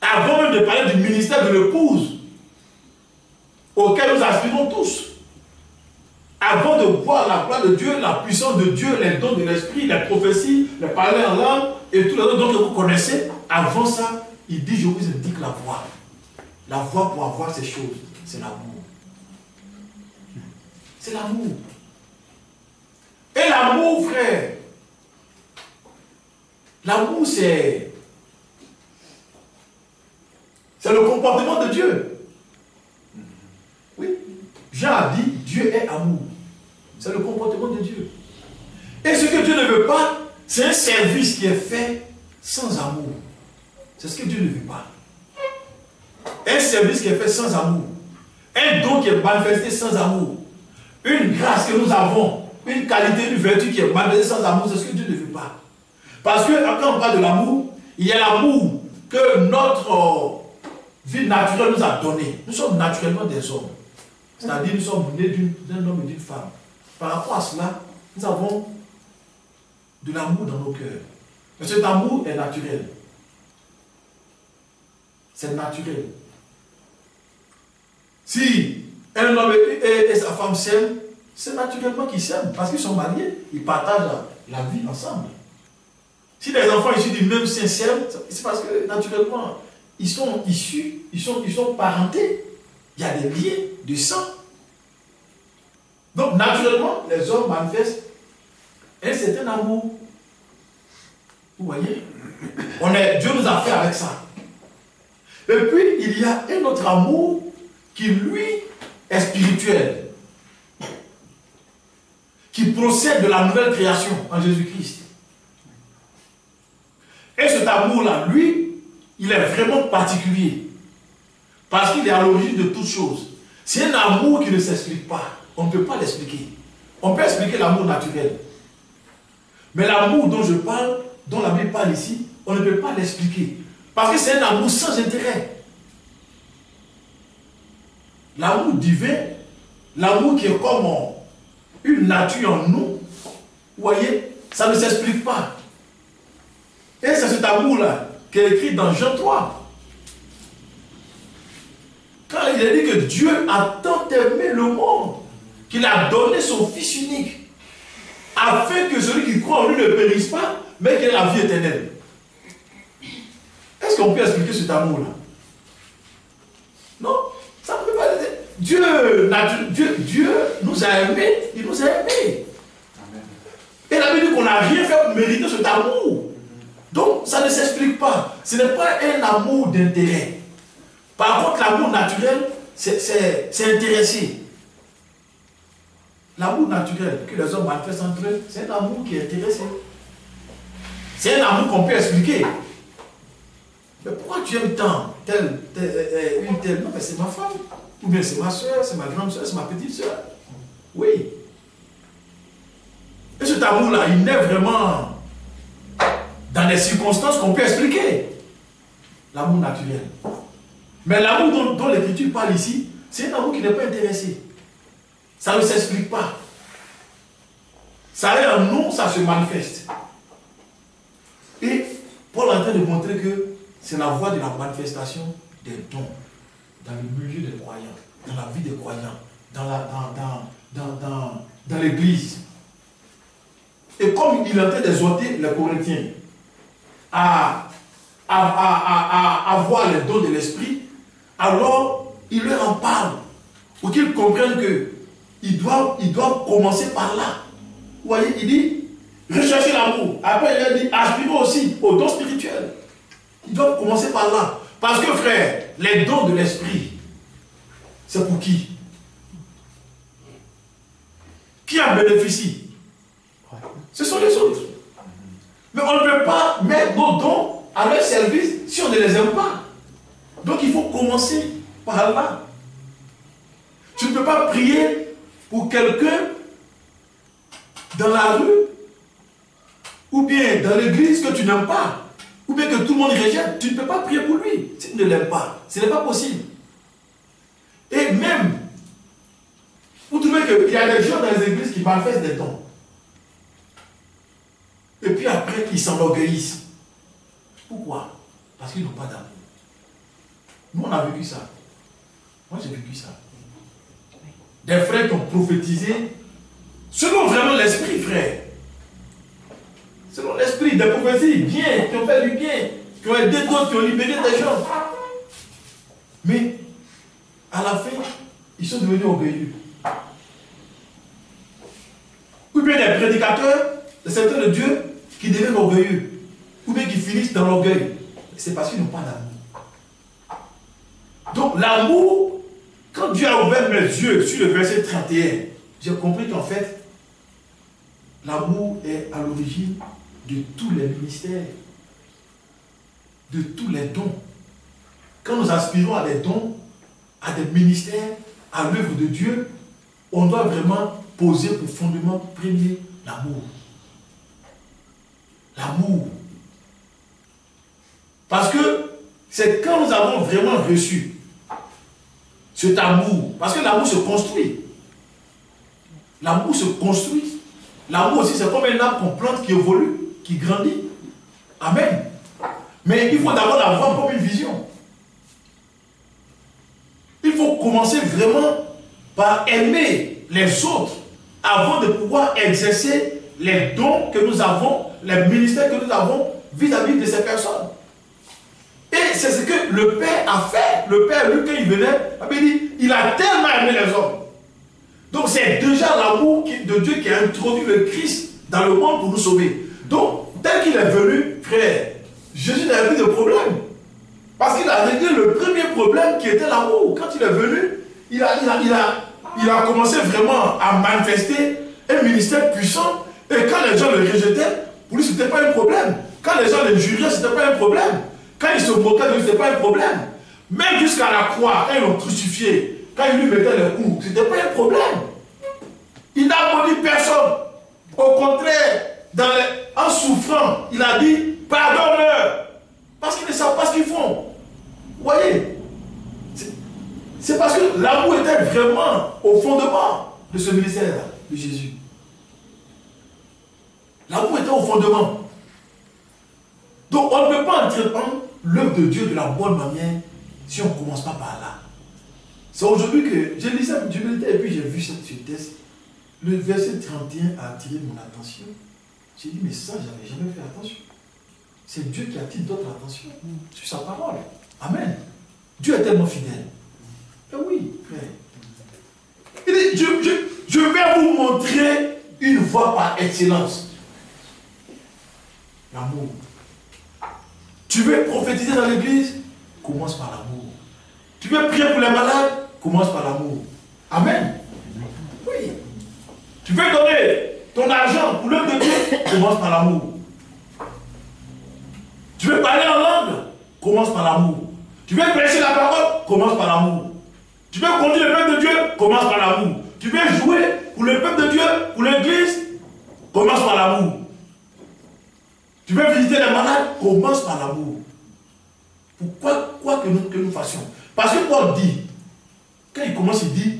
avant même de parler du ministère de l'épouse, auquel nous aspirons tous, avant de voir la gloire de Dieu, la puissance de Dieu, les dons de l'esprit, les prophéties, les parler en langue et tous les autres dons que vous connaissez, avant ça, il dit, je vous indique la voie. La voie pour avoir ces choses, c'est l'amour. C'est l'amour. Et l'amour, frère, l'amour, c'est le comportement de Dieu. Oui. Jean a dit, Dieu est amour. C'est le comportement de Dieu. Et ce que Dieu ne veut pas, c'est un service qui est fait sans amour. C'est ce que Dieu ne veut pas. Un service qui est fait sans amour. Un don qui est manifesté sans amour. Une grâce que nous avons, une qualité, une vertu qui est manifestée sans amour, c'est ce que Dieu ne veut pas. Parce que quand on parle de l'amour, il y a l'amour que notre vie naturelle nous a donné. Nous sommes naturellement des hommes. C'est-à-dire nous sommes nés d'un homme et d'une femme. Par rapport à cela, nous avons de l'amour dans nos cœurs. Mais cet amour est naturel. C'est naturel. Si un homme et sa femme s'aiment, c'est naturellement qu'ils s'aiment. Parce qu'ils sont mariés, ils partagent la vie ensemble. Si les enfants issus du même sein s'aiment, c'est parce que naturellement, ils sont issus, ils sont parentés. Il y a des liens de sang. Donc, naturellement, les hommes manifestent un certain amour. Vous voyez? Dieu nous a fait avec ça. Et puis, il y a un autre amour qui, lui, est spirituel. Qui procède de la nouvelle création en Jésus-Christ. Et cet amour-là, lui, il est vraiment particulier. Parce qu'il est à l'origine de toutes choses. C'est un amour qui ne s'explique pas. On ne peut pas l'expliquer. On peut expliquer l'amour naturel. Mais l'amour dont je parle, dont la Bible parle ici, on ne peut pas l'expliquer. Parce que c'est un amour sans intérêt. L'amour divin, l'amour qui est comme une nature en nous, vous voyez, ça ne s'explique pas. Et c'est cet amour-là qui est écrit dans Jean 3. Quand il est dit que Dieu a tant aimé le monde, qu'il a donné son Fils unique, afin que celui qui croit en lui ne périsse pas, mais qu'il ait la vie éternelle. Est-ce qu'on peut expliquer cet amour-là? Non, ça ne peut pas être. Dieu nous a aimés, il nous a aimés. Et la Bible dit qu'on n'a rien fait pour mériter cet amour. Donc, ça ne s'explique pas. Ce n'est pas un amour d'intérêt. Par contre, l'amour naturel, c'est intéressé. L'amour naturel que les hommes manifestent entre eux, c'est un amour qui est intéressé. C'est un amour qu'on peut expliquer. Mais pourquoi tu aimes tant une telle? Non, mais c'est ma femme. Ou bien c'est ma soeur, c'est ma grande soeur, c'est ma petite soeur. Oui. Et cet amour-là, il naît vraiment dans des circonstances qu'on peut expliquer. L'amour naturel. Mais l'amour dont l'Écriture parle ici, c'est un amour qui n'est pas intéressé. Ça ne s'explique pas. Ça est en nous, ça se manifeste. Et Paul est en train de montrer que c'est la voie de la manifestation des dons dans le milieu des croyants, dans la vie des croyants, dans l'église. Et comme il est en train d'exhorter les Corinthiens à à avoir les dons de l'esprit, alors il leur en parle pour qu'ils comprennent qu'ils doivent commencer par là. Vous voyez, il dit, recherchez l'amour. Après, il a dit, aspirez aussi aux dons spirituels. Ils doivent commencer par là. Parce que, frère, les dons de l'esprit, c'est pour qui? Qui en bénéficie? Ce sont les autres. Mais on ne peut pas mettre nos dons à leur service si on ne les aime pas. Donc il faut commencer par là. Tu ne peux pas prier pour quelqu'un dans la rue ou bien dans l'église que tu n'aimes pas, ou bien que tout le monde rejette. Tu ne peux pas prier pour lui si tu ne l'aimes pas. Ce n'est pas possible. Et même, vous trouvez qu'il y a des gens dans les églises qui manifestent des dons. Et puis après, ils s'enorgueillissent. Pourquoi? Parce qu'ils n'ont pas d'amour. Nous, on a vécu ça. Moi, j'ai vécu ça. Des frères qui ont prophétisé selon vraiment l'esprit, frère. Selon l'esprit, des prophéties bien, qui ont fait du bien, qui ont aidé d'autres, qui ont libéré des gens. Mais, à la fin, ils sont devenus orgueilleux. Ou bien des prédicateurs, des serviteurs de Dieu, qui deviennent orgueilleux. Ou bien qui finissent dans l'orgueil. C'est parce qu'ils n'ont pas d'amour. Donc, l'amour, quand Dieu a ouvert mes yeux sur le verset 31, j'ai compris qu'en fait, l'amour est à l'origine de tous les ministères, de tous les dons. Quand nous aspirons à des dons, à des ministères, à l'œuvre de Dieu, on doit vraiment poser pour fondement premier l'amour. L'amour. Parce que c'est quand nous avons vraiment reçu cet amour, parce que l'amour se construit. L'amour se construit. L'amour aussi, c'est comme un arbre qu'on plante qui évolue, qui grandit. Amen. Mais il faut d'abord l'avoir comme une vision. Il faut commencer vraiment par aimer les autres avant de pouvoir exercer les dons que nous avons, les ministères que nous avons vis-à-vis de ces personnes. Et c'est ce que le Père a fait. Le Père, lui, quand il venait, il dit, il a tellement aimé les hommes. Donc c'est déjà l'amour de Dieu qui a introduit le Christ dans le monde pour nous sauver. Donc, dès qu'il est venu, frère, Jésus n'avait plus de problème. Parce qu'il a réglé le premier problème qui était l'amour. Quand il est venu, il a commencé vraiment à manifester un ministère puissant. Et quand les gens le rejetaient, pour lui, ce n'était pas un problème. Quand les gens le juraient, ce n'était pas un problème. Quand ils se moquaient de lui, ce n'était pas un problème. Même jusqu'à la croix, quand ils l'ont crucifié, quand ils lui mettaient les coups, ce n'était pas un problème. Il n'a maudit personne. Au contraire, en souffrant, il a dit, pardonne-leur. Parce qu'ils ne savent pas ce qu'ils font. Vous voyez? C'est parce que l'amour était vraiment au fondement de ce ministère de Jésus. L'amour était au fondement. Donc on ne peut pas entreprendre l'œuvre de Dieu de la bonne manière si on ne commence pas par là. C'est aujourd'hui que je lisais du militaire et puis j'ai vu ce texte. Le verset 31 a attiré mon attention. J'ai dit, mais ça, je n'avais jamais fait attention. C'est Dieu qui attire d'autres attention sur sa parole. Amen. Dieu est tellement fidèle. Et oui, frère. Il dit, je vais vous montrer une voie par excellence. L'amour. Tu veux prophétiser dans l'église? Commence par l'amour. Tu veux prier pour les malades? Commence par l'amour. Amen. Oui. Tu veux donner ton argent pour l'œuvre de Dieu? Commence par l'amour. Tu veux parler en langue? Commence par l'amour. Tu veux prêcher la parole? Commence par l'amour. Tu veux conduire le peuple de Dieu? Commence par l'amour. Tu veux jouer pour le peuple de Dieu, pour l'église? Commence par l'amour. Tu veux visiter les malades? Commence par l'amour. Pourquoi quoi que nous fassions? Parce que Paul dit, quand il commence, il dit,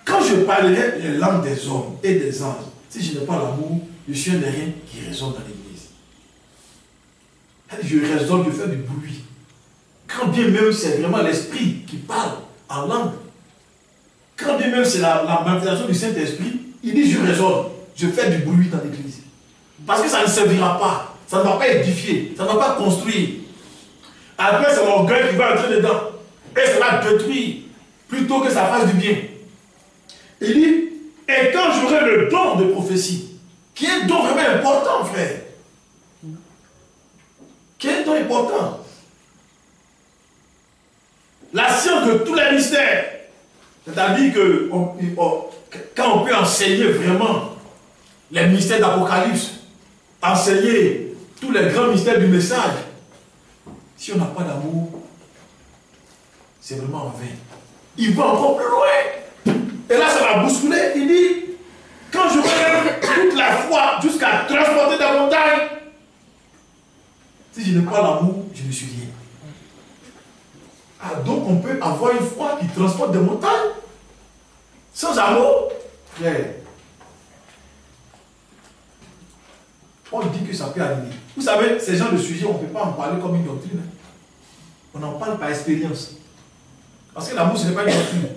quand je parlerai les langues des hommes et des anges, si je n'ai pas l'amour, je suis un rien qui résonne dans l'église. Je résonne, je fais du bruit. Quand bien même c'est vraiment l'esprit qui parle en langue, quand bien même c'est la manifestation du Saint-Esprit, il dit je résonne, je fais du bruit dans l'église. Parce que ça ne servira pas, ça ne va pas édifier, ça ne va pas construire. Après, c'est l'orgueil qui va entrer dedans. Et ça va détruire plutôt que ça fasse du bien. Il dit, et quand j'aurai le don de prophétie, qui est un don vraiment important, frère, qui est un don important, la science de tous les mystères, c'est-à-dire que quand on peut enseigner vraiment les mystères d'Apocalypse, enseigner tous les grands mystères du message, si on n'a pas d'amour, c'est vraiment en vain. Il va encore plus loin. Et là, ça va bousculer. Il dit, quand je regarde toute la foi jusqu'à transporter des montagnes, si je n'ai pas l'amour, je ne suis rien. Ah, donc on peut avoir une foi qui transporte des montagnes sans amour, frère. On dit que ça peut arriver. Vous savez, ces genres de sujets, on ne peut pas en parler comme une doctrine. On en parle par expérience. Parce que l'amour, ce n'est pas une doctrine.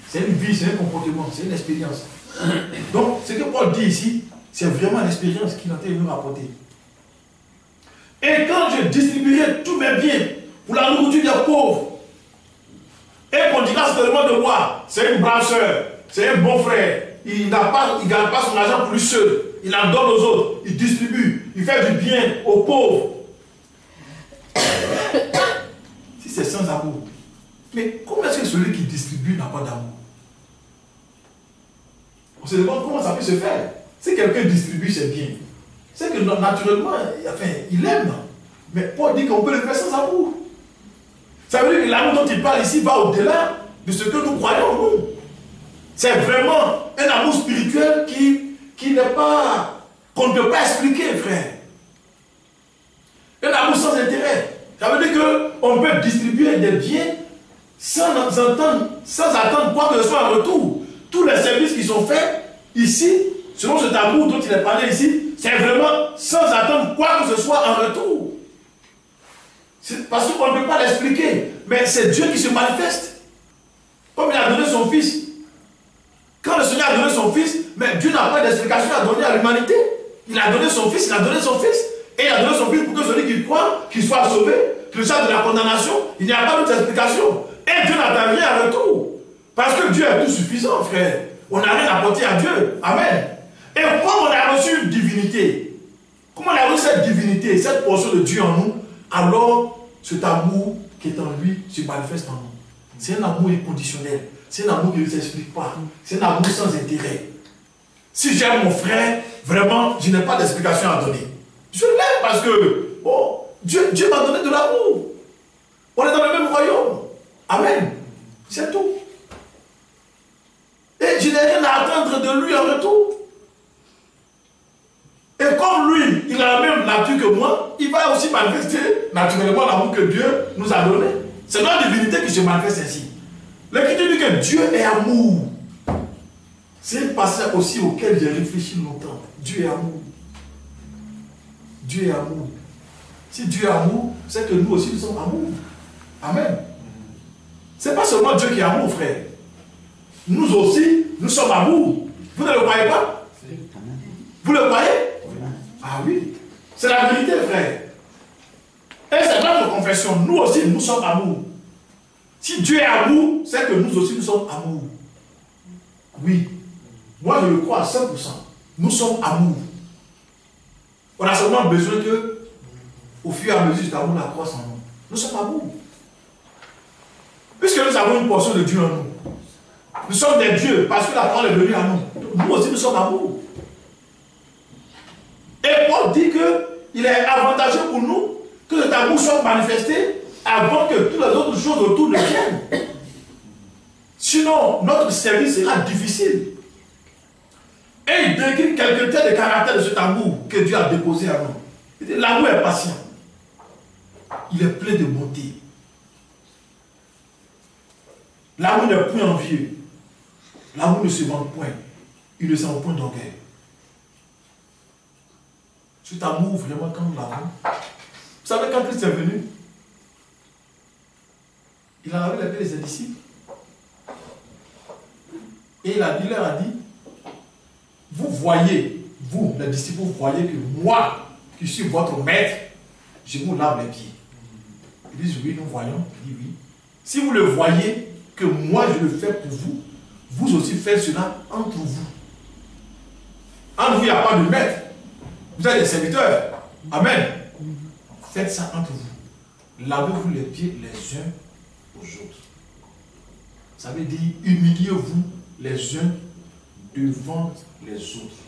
C'est une vie, c'est un comportement, c'est une expérience. Donc, ce que Paul dit ici, c'est vraiment l'expérience qu'il a été nous rapporter. Et quand je distribuerai tous mes biens pour la nourriture des pauvres, et qu'on dira seulement de moi, c'est une brave soeur, c'est un bon frère, il ne garde pas son argent pour lui seul, il en donne aux autres, il distribue, il fait du bien aux pauvres. Si c'est sans amour, mais comment est-ce que celui qui distribue n'a pas d'amour? On se demande comment ça peut se faire. Si quelqu'un distribue ses biens, c'est que naturellement, enfin, il aime. Mais Paul dit qu'on peut le faire sans amour. Ça veut dire que l'amour dont il parle ici va au-delà de ce que nous croyons, nous. C'est vraiment un amour spirituel qui n'est pas, qu'on ne peut pas expliquer, frère. Un amour sans intérêt. Ça veut dire qu'on peut distribuer des biens sans attendre quoi que ce soit en retour. Tous les services qui sont faits ici, selon cet amour dont il est parlé ici, c'est vraiment sans attendre quoi que ce soit en retour. Parce qu'on ne peut pas l'expliquer. Mais c'est Dieu qui se manifeste. Comme il a donné son Fils. Quand le Seigneur a donné son Fils, mais Dieu n'a pas d'explication à donner à l'humanité. Il a donné son Fils, il a donné son Fils. Et il a donné son Fils pour que celui qui croit, qu'il soit sauvé, qu'il sorte de la condamnation. Il n'y a pas d'autre explication. Et Dieu n'attend rien en retour. Parce que Dieu est tout suffisant, frère. On n'a rien à apporter à Dieu. Amen. Et comme on a reçu une divinité, comme on a reçu cette divinité, cette portion de Dieu en nous, alors cet amour qui est en lui se manifeste en nous. C'est un amour inconditionnel. C'est un amour qui ne s'explique pas. C'est un amour sans intérêt. Si j'aime mon frère, vraiment, je n'ai pas d'explication à donner. Je l'aime parce que, bon, Dieu m'a donné de l'amour. On est dans le même royaume. Amen. C'est tout. Et je n'ai rien à attendre de lui en retour. Et comme lui, il a la même nature que moi, il va aussi manifester naturellement l'amour que Dieu nous a donné. C'est notre divinité qui se manifeste ainsi. L'Écriture dit que Dieu est amour. C'est un passage aussi auquel j'ai réfléchi longtemps. Dieu est amour. Dieu est amour. Si Dieu est amour, c'est que nous aussi nous sommes amour. Amen. Ce n'est pas seulement Dieu qui est amour, frère. Nous aussi, nous sommes amour. Vous ne le croyez pas? Vous le croyez? Ah oui. C'est la vérité, frère. Et c'est notre confession. Nous aussi, nous sommes amour. Si Dieu est amour, c'est que nous aussi, nous sommes amour. Oui. Moi, je le crois à 100%. Nous sommes amour. On a seulement besoin que, au fur et à mesure, cet amour la croisse en nous. Nous sommes amour. Puisque nous avons une portion de Dieu en nous. Nous sommes des dieux parce que la parole est venue à nous. Nous aussi, nous sommes amour. Et Paul dit qu'il est avantageux pour nous que cet amour soit manifesté avant que toutes les autres choses autour ne viennent. Sinon, notre service sera difficile. Et il décrit quelques traits de caractère de cet amour que Dieu a déposé à nous. Il dit, l'amour est patient. Il est plein de bonté. L'amour n'est point envieux. L'amour ne se vante point. Il ne sent point d'orgueil. Cet amour, vraiment, quand nous l'avons. Vous savez, quand Christ est venu, il en avait appelé ses disciples. Et il leur a dit, vous voyez, vous, les disciples, vous voyez que moi, qui suis votre maître, je vous lave les pieds. Ils disent oui, nous voyons. Il dit oui. Si vous le voyez, que moi je le fais pour vous, vous aussi faites cela entre vous. Entre vous, il n'y a pas de maître. Vous êtes des serviteurs. Amen. Faites ça entre vous. Lavez-vous les pieds les uns aux autres. Ça veut dire humiliez-vous les uns devant les autres.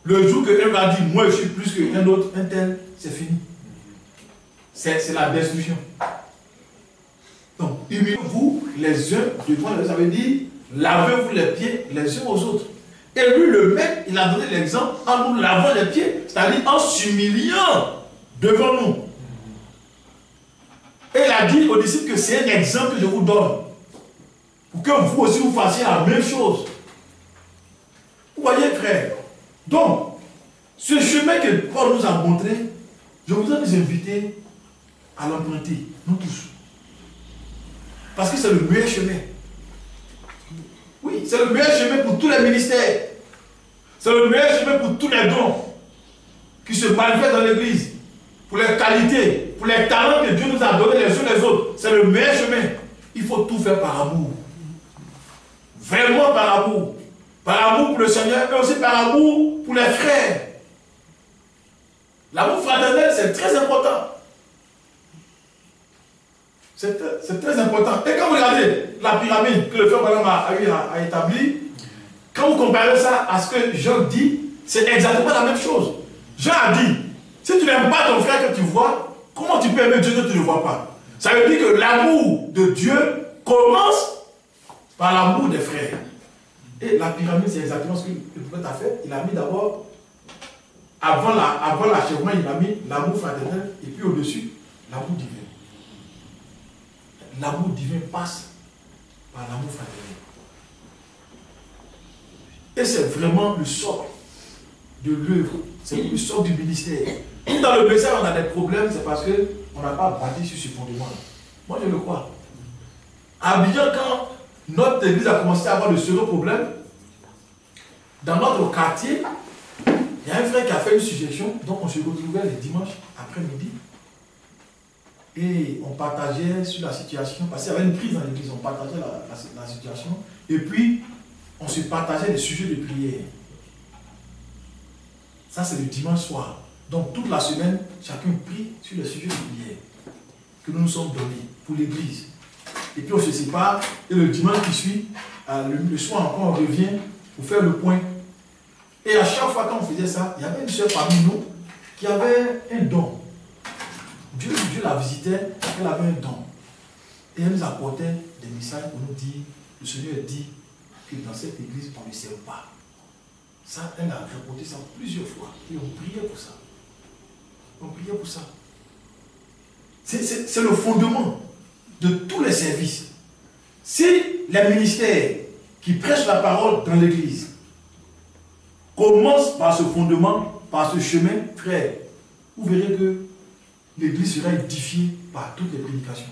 Le jour que un va dire moi je suis plus qu'un autre, un tel, c'est fini. C'est la destruction. Donc, humiliez-vous les uns devant les autres. Ça veut dire lavez-vous les pieds les uns aux autres. Et lui, le maître, il a donné l'exemple en nous lavant les pieds, c'est-à-dire en s'humiliant devant nous. Et il a dit aux disciples que c'est un exemple que je vous donne. Pour que vous aussi vous fassiez la même chose. Vous voyez, frère. Donc, ce chemin que Paul nous a montré, je voudrais nous inviter à l'emprunter, nous tous. Parce que c'est le meilleur chemin. Oui, c'est le meilleur chemin pour tous les ministères. C'est le meilleur chemin pour tous les dons qui se manifestent dans l'église. Pour les qualités, pour les talents que Dieu nous a donnés les uns les autres. C'est le meilleur chemin. Il faut tout faire par amour. Vraiment par amour. Par amour pour le Seigneur, mais aussi par amour pour les frères. L'amour fraternel, c'est très important. C'est très important. Et quand vous regardez la pyramide que le frère Branham a établie, quand vous comparez ça à ce que Jean dit, c'est exactement la même chose. Jean a dit, si tu n'aimes pas ton frère que tu vois, comment tu peux aimer Dieu que tu ne vois pas? Ça veut dire que l'amour de Dieu commence par l'amour des frères. Et la pyramide, c'est exactement ce que le prophète a fait. Il a mis d'abord, avant l'achèvement, il a mis l'amour fraternel et puis au-dessus, l'amour divin. L'amour divin passe par l'amour fraternel. Et c'est vraiment le socle de l'œuvre, c'est le socle du ministère. Si dans le message on a des problèmes, c'est parce qu'on n'a pas bâti sur ce fondement. Moi je le crois. À Abidjan, quand notre église a commencé à avoir de sérieux problèmes, dans notre quartier, il y a un frère qui a fait une suggestion, donc on se retrouvait les dimanches après-midi. Et on partageait sur la situation, parce qu'il y avait une crise dans l'église, on partageait la situation, et puis on se partageait les sujets de prière. Ça c'est le dimanche soir. Donc toute la semaine, chacun prie sur les sujets de prière que nous nous sommes donnés pour l'église. Et puis on se sépare, et le dimanche qui suit, le soir encore on revient pour faire le point. Et à chaque fois qu'on faisait ça, il y avait une soeur parmi nous qui avait un don. Dieu la visitait, elle avait un don. Et elle nous apportait des messages pour nous dire, le Seigneur dit que dans cette église, on ne sert pas. Ça, elle a rapporté ça plusieurs fois. Et on priait pour ça. On priait pour ça. C'est le fondement de tous les services. Si les ministères qui prêchent la parole dans l'église commencent par ce fondement, par ce chemin, frère, vous verrez que l'église sera édifiée par toutes les prédications.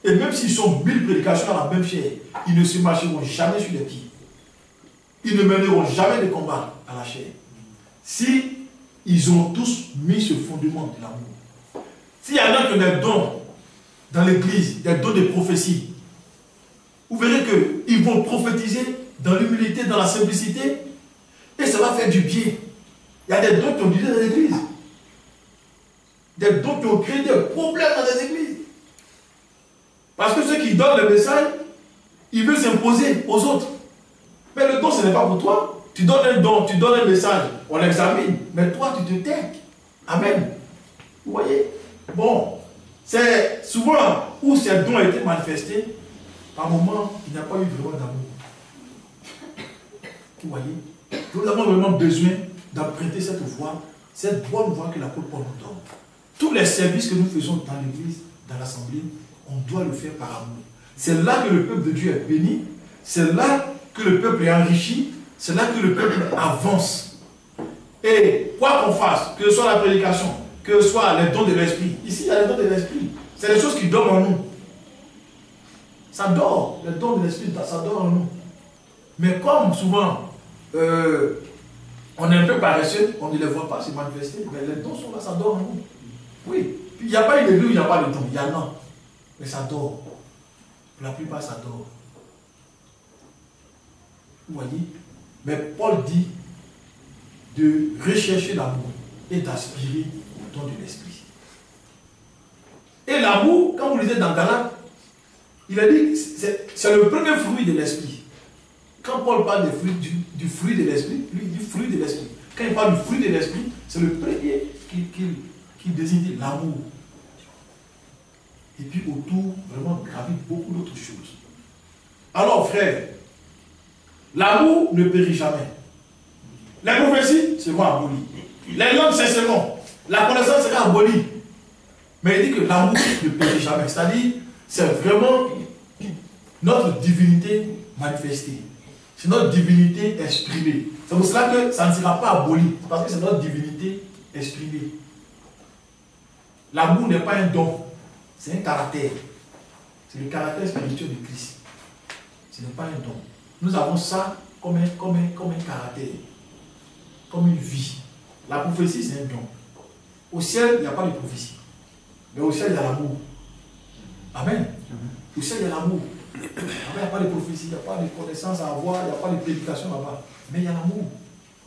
Et même s'ils sont 1000 prédications à la même chair, ils ne se marcheront jamais sur les pieds. Ils ne mèneront jamais de combat à la chair. Si ils ont tous mis ce fondement de l'amour. S'il y en a qui ont des dons dans l'église, des dons de prophétie, vous verrez qu'ils vont prophétiser dans l'humilité, dans la simplicité, et ça va faire du bien. Il y a des dons qui ont divisé dans l'église. Des dons qui ont créé des problèmes dans les églises. Parce que ceux qui donnent le message, ils veulent s'imposer aux autres. Mais le don, ce n'est pas pour toi. Tu donnes un don, tu donnes un message, on l'examine. Mais toi, tu te tais. Amen. Vous voyez? Bon, c'est souvent où ces dons ont été manifestés, par moment, il n'y a pas eu vraiment d'amour. Vous voyez? Nous avons vraiment besoin d'emprunter cette voie que l'apôtre Paul nous donne. Tous les services que nous faisons dans l'église, dans l'assemblée, on doit le faire par amour. C'est là que le peuple de Dieu est béni. C'est là que le peuple est enrichi. C'est là que le peuple avance. Et quoi qu'on fasse, que ce soit la prédication, que ce soit les dons de l'esprit. Ici, il y a les dons de l'esprit. C'est des choses qui dorment en nous. Ça dort. Les dons de l'esprit, ça dort en nous. Mais comme souvent, on est un peu paresseux, on ne les voit pas se manifester. Mais les dons sont là, ça dort en nous. Oui. Il n'y a pas une église où il n'y a pas de don. Il y en a. Mais ça dort. Pour la plupart, ça dort. Vous voyez? Mais Paul dit de rechercher l'amour et d'aspirer au don de l'esprit. Et l'amour, quand vous lisez dans Galates, il a dit c'est le premier fruit de l'esprit. Quand Paul parle du fruit de l'esprit, lui il dit fruit de l'esprit. Quand il parle du fruit de l'esprit, c'est le premier qui désigne l'amour. Et puis autour, vraiment gravite beaucoup d'autres choses. Alors frère, l'amour ne périt jamais. Les prophéties seront abolies. Les langues cesseront. La connaissance sera abolie. Mais il dit que l'amour ne périt jamais. C'est-à-dire, c'est vraiment notre divinité manifestée. C'est notre divinité exprimée. C'est pour cela que ça ne sera pas aboli. Parce que c'est notre divinité exprimée. L'amour n'est pas un don. C'est un caractère. C'est le caractère spirituel de Christ. Ce n'est pas un don. Nous avons ça comme un caractère. Comme une vie. La prophétie, c'est un don. Au ciel, il n'y a pas de prophétie. Mais au ciel, il y a l'amour. Amen. Au ciel, il y a l'amour. Il n'y a pas de prophétie, il n'y a pas de connaissance à avoir, il n'y a pas de prédication là-bas. Mais il y a l'amour.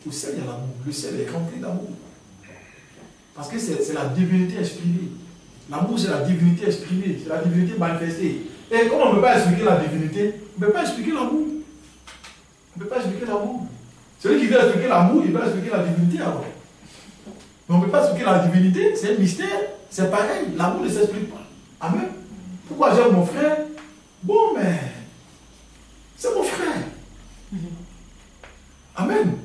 Au ciel, il y a l'amour. Le ciel est rempli d'amour. Parce que c'est la divinité exprimée. L'amour, c'est la divinité exprimée. C'est la divinité manifestée. Et comme on ne peut pas expliquer la divinité, on ne peut pas expliquer l'amour. On ne peut pas expliquer l'amour. Celui qui veut expliquer l'amour, il va expliquer la divinité alors. Mais on ne peut pas expliquer la divinité, c'est un mystère. C'est pareil, l'amour ne s'explique pas. Amen. Pourquoi j'aime mon frère? Bon, mais c'est mon frère. Amen.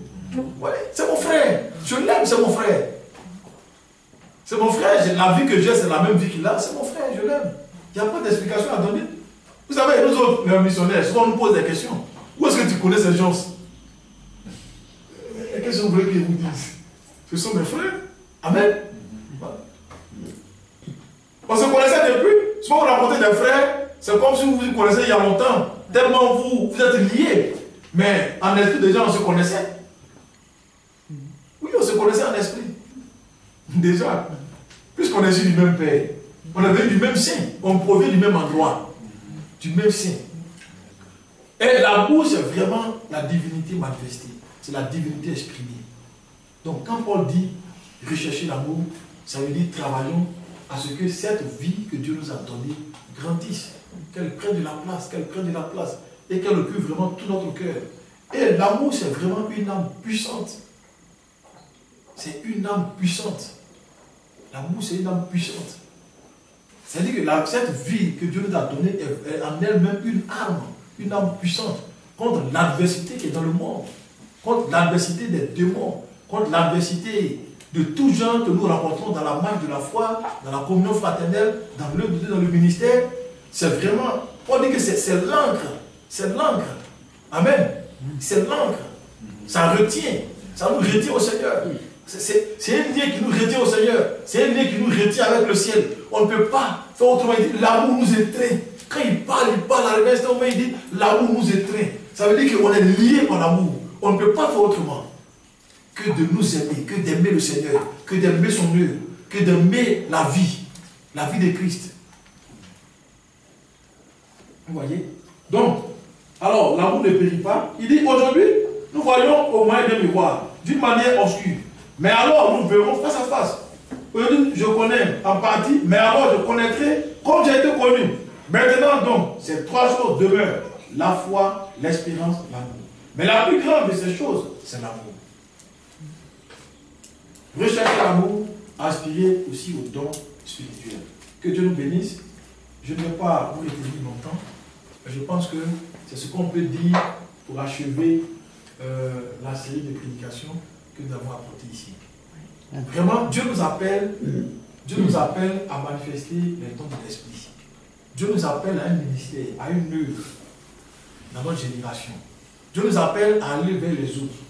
Ouais, c'est mon frère. Je l'aime, c'est mon frère. C'est mon frère. La vie que j'ai, c'est la même vie qu'il a. C'est mon frère, je l'aime. Il n'y a pas d'explication à donner. Vous savez, nous autres, les missionnaires, souvent on nous pose des questions. Où est-ce que tu connais ces gens? Qu'est-ce que vous voulez qu'ils vous disent? Ce sont mes frères. Amen. On se connaissait depuis. Souvent vous rencontrez des frères, c'est comme si vous vous connaissez il y a longtemps. Tellement vous êtes liés. Mais en esprit, déjà, on se connaissait. Oui, on se connaissait en esprit. Déjà. Puisqu'on est issu du même père. On est venu du même sein. On provient du même endroit. Du même sein. Et l'amour, c'est vraiment la divinité manifestée. C'est la divinité exprimée. Donc, quand Paul dit rechercher l'amour, ça veut dire travaillons à ce que cette vie que Dieu nous a donnée grandisse, qu'elle prenne de la place, et qu'elle occupe vraiment tout notre cœur. Et l'amour, c'est vraiment une âme puissante. C'est une âme puissante. L'amour, c'est une âme puissante. C'est-à-dire que cette vie que Dieu nous a donnée est en elle-même une âme puissante contre l'adversité qui est dans le monde, contre l'adversité des démons, contre l'adversité de tout genre que nous rencontrons dans la marche de la foi, dans la communion fraternelle, dans le ministère. C'est vraiment, on dit que c'est l'encre. C'est l'encre. Amen. C'est l'encre. Ça retient. Ça nous retient au Seigneur. C'est un lien qui nous retient au Seigneur. C'est un lien qui nous retient avec le ciel. On ne peut pas faire autrement. Il dit l'amour nous étreint. Quand il parle à l'instant, il dit l'amour nous étreint. Ça veut dire qu'on est lié par l'amour. On ne peut pas faire autrement que de nous aimer, que d'aimer le Seigneur, que d'aimer son œuvre, que d'aimer la vie de Christ. Vous voyez? Donc, alors, l'amour ne périt pas. Il dit aujourd'hui, nous voyons au moyen d'un miroir, d'une manière obscure. Mais alors, nous verrons face à face. Aujourd'hui, je connais en partie, mais alors je connaîtrai comme j'ai été connu. Maintenant, donc, ces trois choses demeurent: la foi, l'espérance, l'amour. Mais la plus grande de ces choses, c'est l'amour. Rechercher l'amour, aspirer aussi aux dons spirituels. Que Dieu nous bénisse. Je ne vais pas vous retenir longtemps. Je pense que c'est ce qu'on peut dire pour achever la série de prédications que nous avons apportées ici. Vraiment, Dieu nous appelle à manifester les dons de l'esprit. Dieu nous appelle à un ministère, à une œuvre dans notre génération. Dieu nous appelle à aller vers les autres.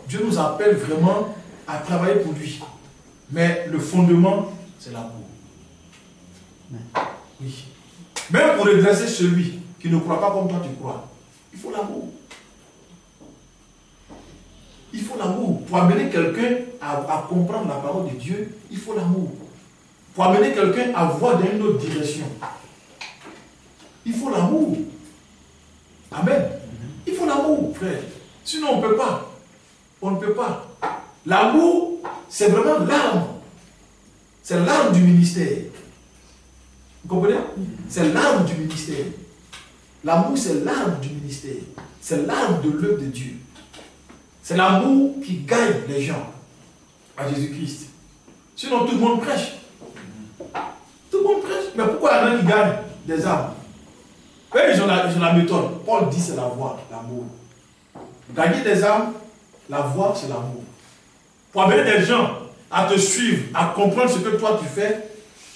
Dieu nous appelle vraiment à travailler pour lui. Mais le fondement, c'est l'amour. Oui. Même pour redresser celui qui ne croit pas comme toi tu crois, il faut l'amour. Il faut l'amour. Pour amener quelqu'un à comprendre la parole de Dieu, il faut l'amour. pour amener quelqu'un à voir dans une autre direction. Il faut l'amour. Amen. Il faut l'amour, frère. Sinon, on ne peut pas. On ne peut pas. L'amour, c'est vraiment l'arme. C'est l'arme du ministère. Vous comprenez? C'est l'arme du ministère. L'amour, c'est l'arme du ministère. C'est l'arme de l'œuvre de Dieu. C'est l'amour qui gagne les gens à Jésus-Christ. Sinon, tout le monde prêche. Tout le monde prêche. Mais pourquoi il y en a qui gagnent des âmes? Ils ont la méthode. Paul dit c'est la voie, l'amour. Gagner des âmes, la voie, c'est l'amour. Pour amener des gens à te suivre, à comprendre ce que toi tu fais,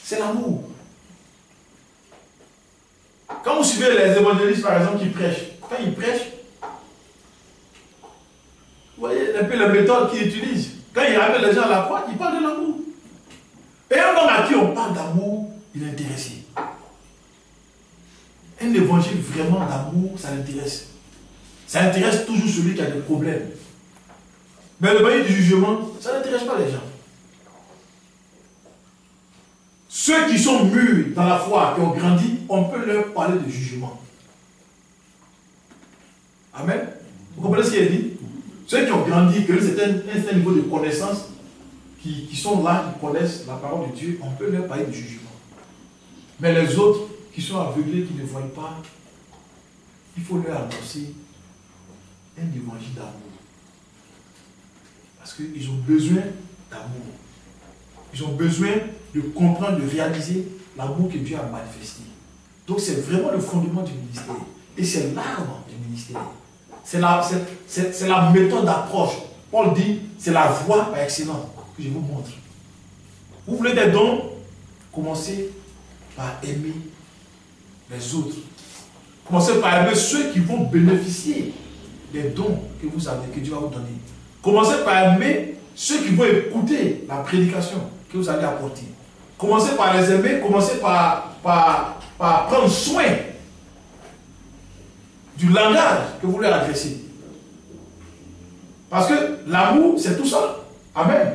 c'est l'amour. Quand vous suivez les évangélistes, par exemple, qui prêchent, quand ils prêchent, vous voyez un peu la méthode qu'ils utilisent. Quand ils ramènent les gens à la croix, ils parlent de l'amour. Et un homme à qui on parle d'amour, il est intéressé. Un évangile vraiment d'amour, ça l'intéresse. Ça intéresse toujours celui qui a des problèmes. Mais l'évangile du jugement, ça n'intéresse pas les gens. Ceux qui sont mûrs dans la foi, qui ont grandi, on peut leur parler de jugement. Amen. Vous comprenez ce qu'il dit? Ceux qui ont grandi, qui ont un certain niveau de connaissance, qui sont là, qui connaissent la parole de Dieu, on peut leur parler de jugement. Mais les autres qui sont aveuglés, qui ne voient pas, il faut leur annoncer un évangile d'amour. Parce qu'ils ont besoin d'amour. Ils ont besoin de comprendre, de réaliser l'amour que Dieu a manifesté. Donc c'est vraiment le fondement du ministère. Et c'est l'arme du ministère. C'est la méthode d'approche. Paul dit, c'est la voie par excellence que je vous montre. Vous voulez des dons? Commencez par aimer les autres. Commencez par aimer ceux qui vont bénéficier des dons que vous avez, que Dieu va vous donner. Commencez par aimer ceux qui vont écouter la prédication que vous allez apporter. Commencez par les aimer, commencez par prendre soin du langage que vous leur adressez. Parce que l'amour, c'est tout ça. Amen.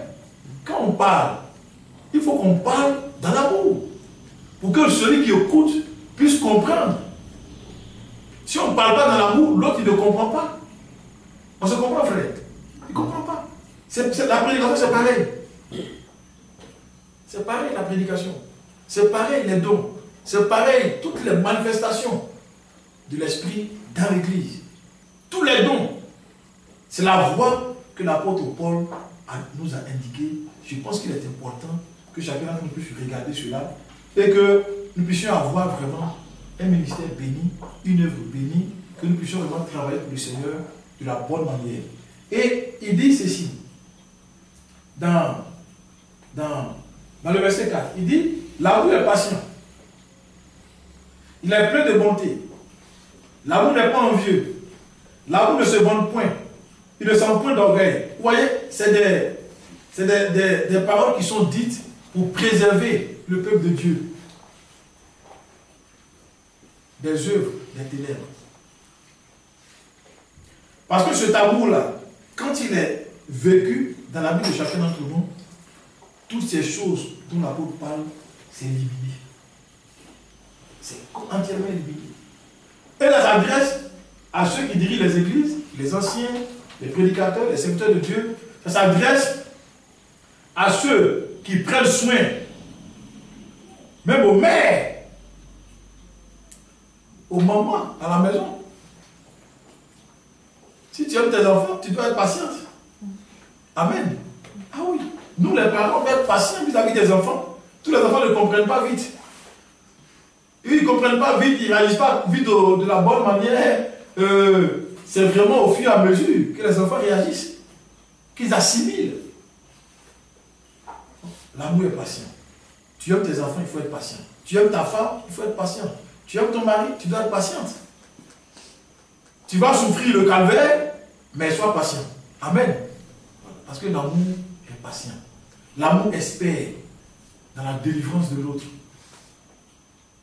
Quand on parle, il faut qu'on parle dans l'amour. Pour que celui qui écoute puisse comprendre. Si on ne parle pas dans l'amour, l'autre il ne comprend pas. On se comprend, frère? Il ne comprend pas. La prédication, c'est pareil. C'est pareil la prédication. C'est pareil les dons. C'est pareil toutes les manifestations de l'esprit dans l'église. Tous les dons. C'est la voie que l'apôtre Paul nous a indiquée. Je pense qu'il est important que chacun de nous puisse regarder cela et que nous puissions avoir vraiment un ministère béni, une œuvre bénie, que nous puissions vraiment travailler pour le Seigneur de la bonne manière. Et il dit ceci dans le verset 4. Il dit, l'amour est patient. Il est plein de bonté. L'amour n'est pas envieux. L'amour ne se vante point. Il ne sent point d'orgueil. Vous voyez, c'est des paroles qui sont dites pour préserver le peuple de Dieu des œuvres des ténèbres. Parce que cet amour-là, quand il est vécu dans la vie de chacun d'entre nous, toutes ces choses dont l'apôtre parle, c'est éliminé. C'est entièrement éliminé. Et elle s'adresse à ceux qui dirigent les églises, les anciens, les prédicateurs, les serviteurs de Dieu. Ça s'adresse à ceux qui prennent soin, même aux mères, aux mamans à la maison. Si tu aimes tes enfants, tu dois être patiente. Amen. Ah oui. Nous, les parents, on doit être patients vis-à-vis des enfants. Tous les enfants ne comprennent pas vite. Ils ne comprennent pas vite, ils ne réalisent pas vite de la bonne manière. C'est vraiment au fur et à mesure que les enfants réagissent, qu'ils assimilent. L'amour est patient. Tu aimes tes enfants, il faut être patient. Tu aimes ta femme, il faut être patient. Tu aimes ton mari, tu dois être patiente. Tu vas souffrir le calvaire, mais sois patient. Amen. Parce que l'amour est patient. L'amour espère dans la délivrance de l'autre,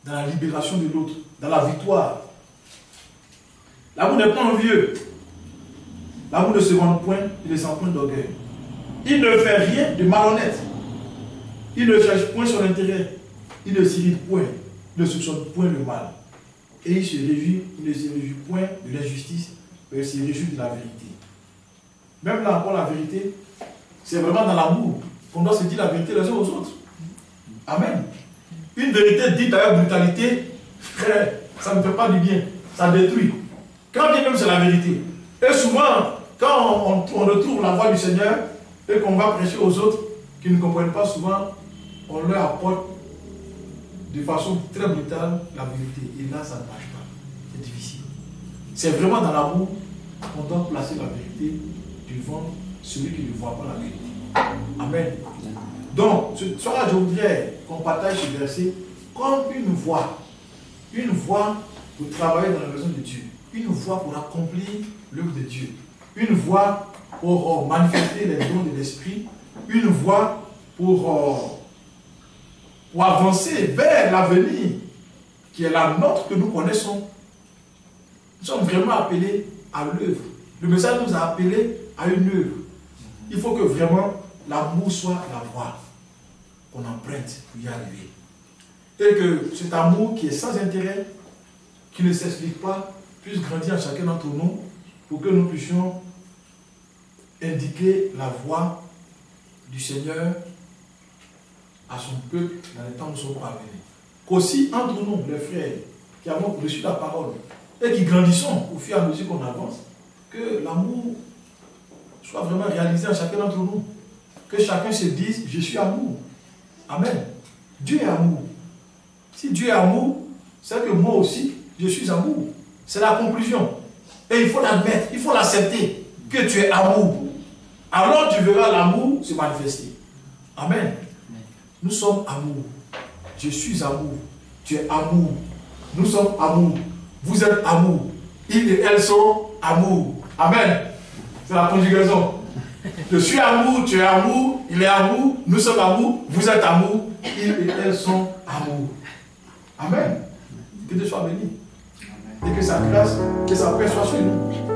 dans la libération de l'autre, dans la victoire. L'amour n'est pas envieux. L'amour ne se vante point, il ne sent point d'orgueil. Il ne fait rien de malhonnête. Il ne cherche point son intérêt. Il ne s'irrite point. Il ne soupçonne point le mal. Et il ne se réjouit point de l'injustice, mais il se réjouit de la vérité. Même là encore, la vérité, c'est vraiment dans l'amour qu'on doit se dire la vérité les uns aux autres. Amen. Une vérité dite avec brutalité, frère, ça ne fait pas du bien, ça détruit. Quand bien même c'est la vérité. Et souvent, quand on retrouve la voix du Seigneur et qu'on va prêcher aux autres qui ne comprennent pas souvent, on leur apporte de façon très brutale la vérité. Et là, ça ne marche pas. C'est difficile. C'est vraiment dans l'amour qu'on doit placer la vérité devant celui qui ne voit pas la vérité. Amen. Donc, ce soir, je voudrais qu'on partage ce verset comme une voie pour travailler dans la maison de Dieu, une voie pour accomplir l'œuvre de Dieu, une voie pour manifester les dons de l'esprit, une voie pour avancer vers l'avenir qui est la nôtre que nous connaissons. Nous sommes vraiment appelés à l'œuvre. Le message nous a appelés à une œuvre. Il faut que vraiment l'amour soit la voie qu'on emprunte pour y arriver. Et que cet amour qui est sans intérêt, qui ne s'explique pas, puisse grandir en chacun d'entre nous pour que nous puissions indiquer la voie du Seigneur à son peuple dans les temps où nous sommes parvenus. Qu'aussi entre nous, les frères, qui avons reçu la parole et qui grandissons au fur et à mesure qu'on avance, que l'amour soit vraiment réalisé en chacun d'entre nous. Que chacun se dise, je suis amour. Amen. Dieu est amour. Si Dieu est amour, c'est que moi aussi, je suis amour. C'est la conclusion. Et il faut l'admettre, il faut l'accepter, que tu es amour. Alors tu verras l'amour se manifester. Amen. Nous sommes amour. Je suis amour. Tu es amour. Nous sommes amour. Vous êtes amour. Ils et elles sont amour. Amen. C'est la conjugaison. Je suis amour, tu es amour, il est amour, nous sommes amour, vous êtes amour, ils et elles sont amour. Amen. Que Dieu soit béni. Et que sa grâce, que sa paix soit sur nous.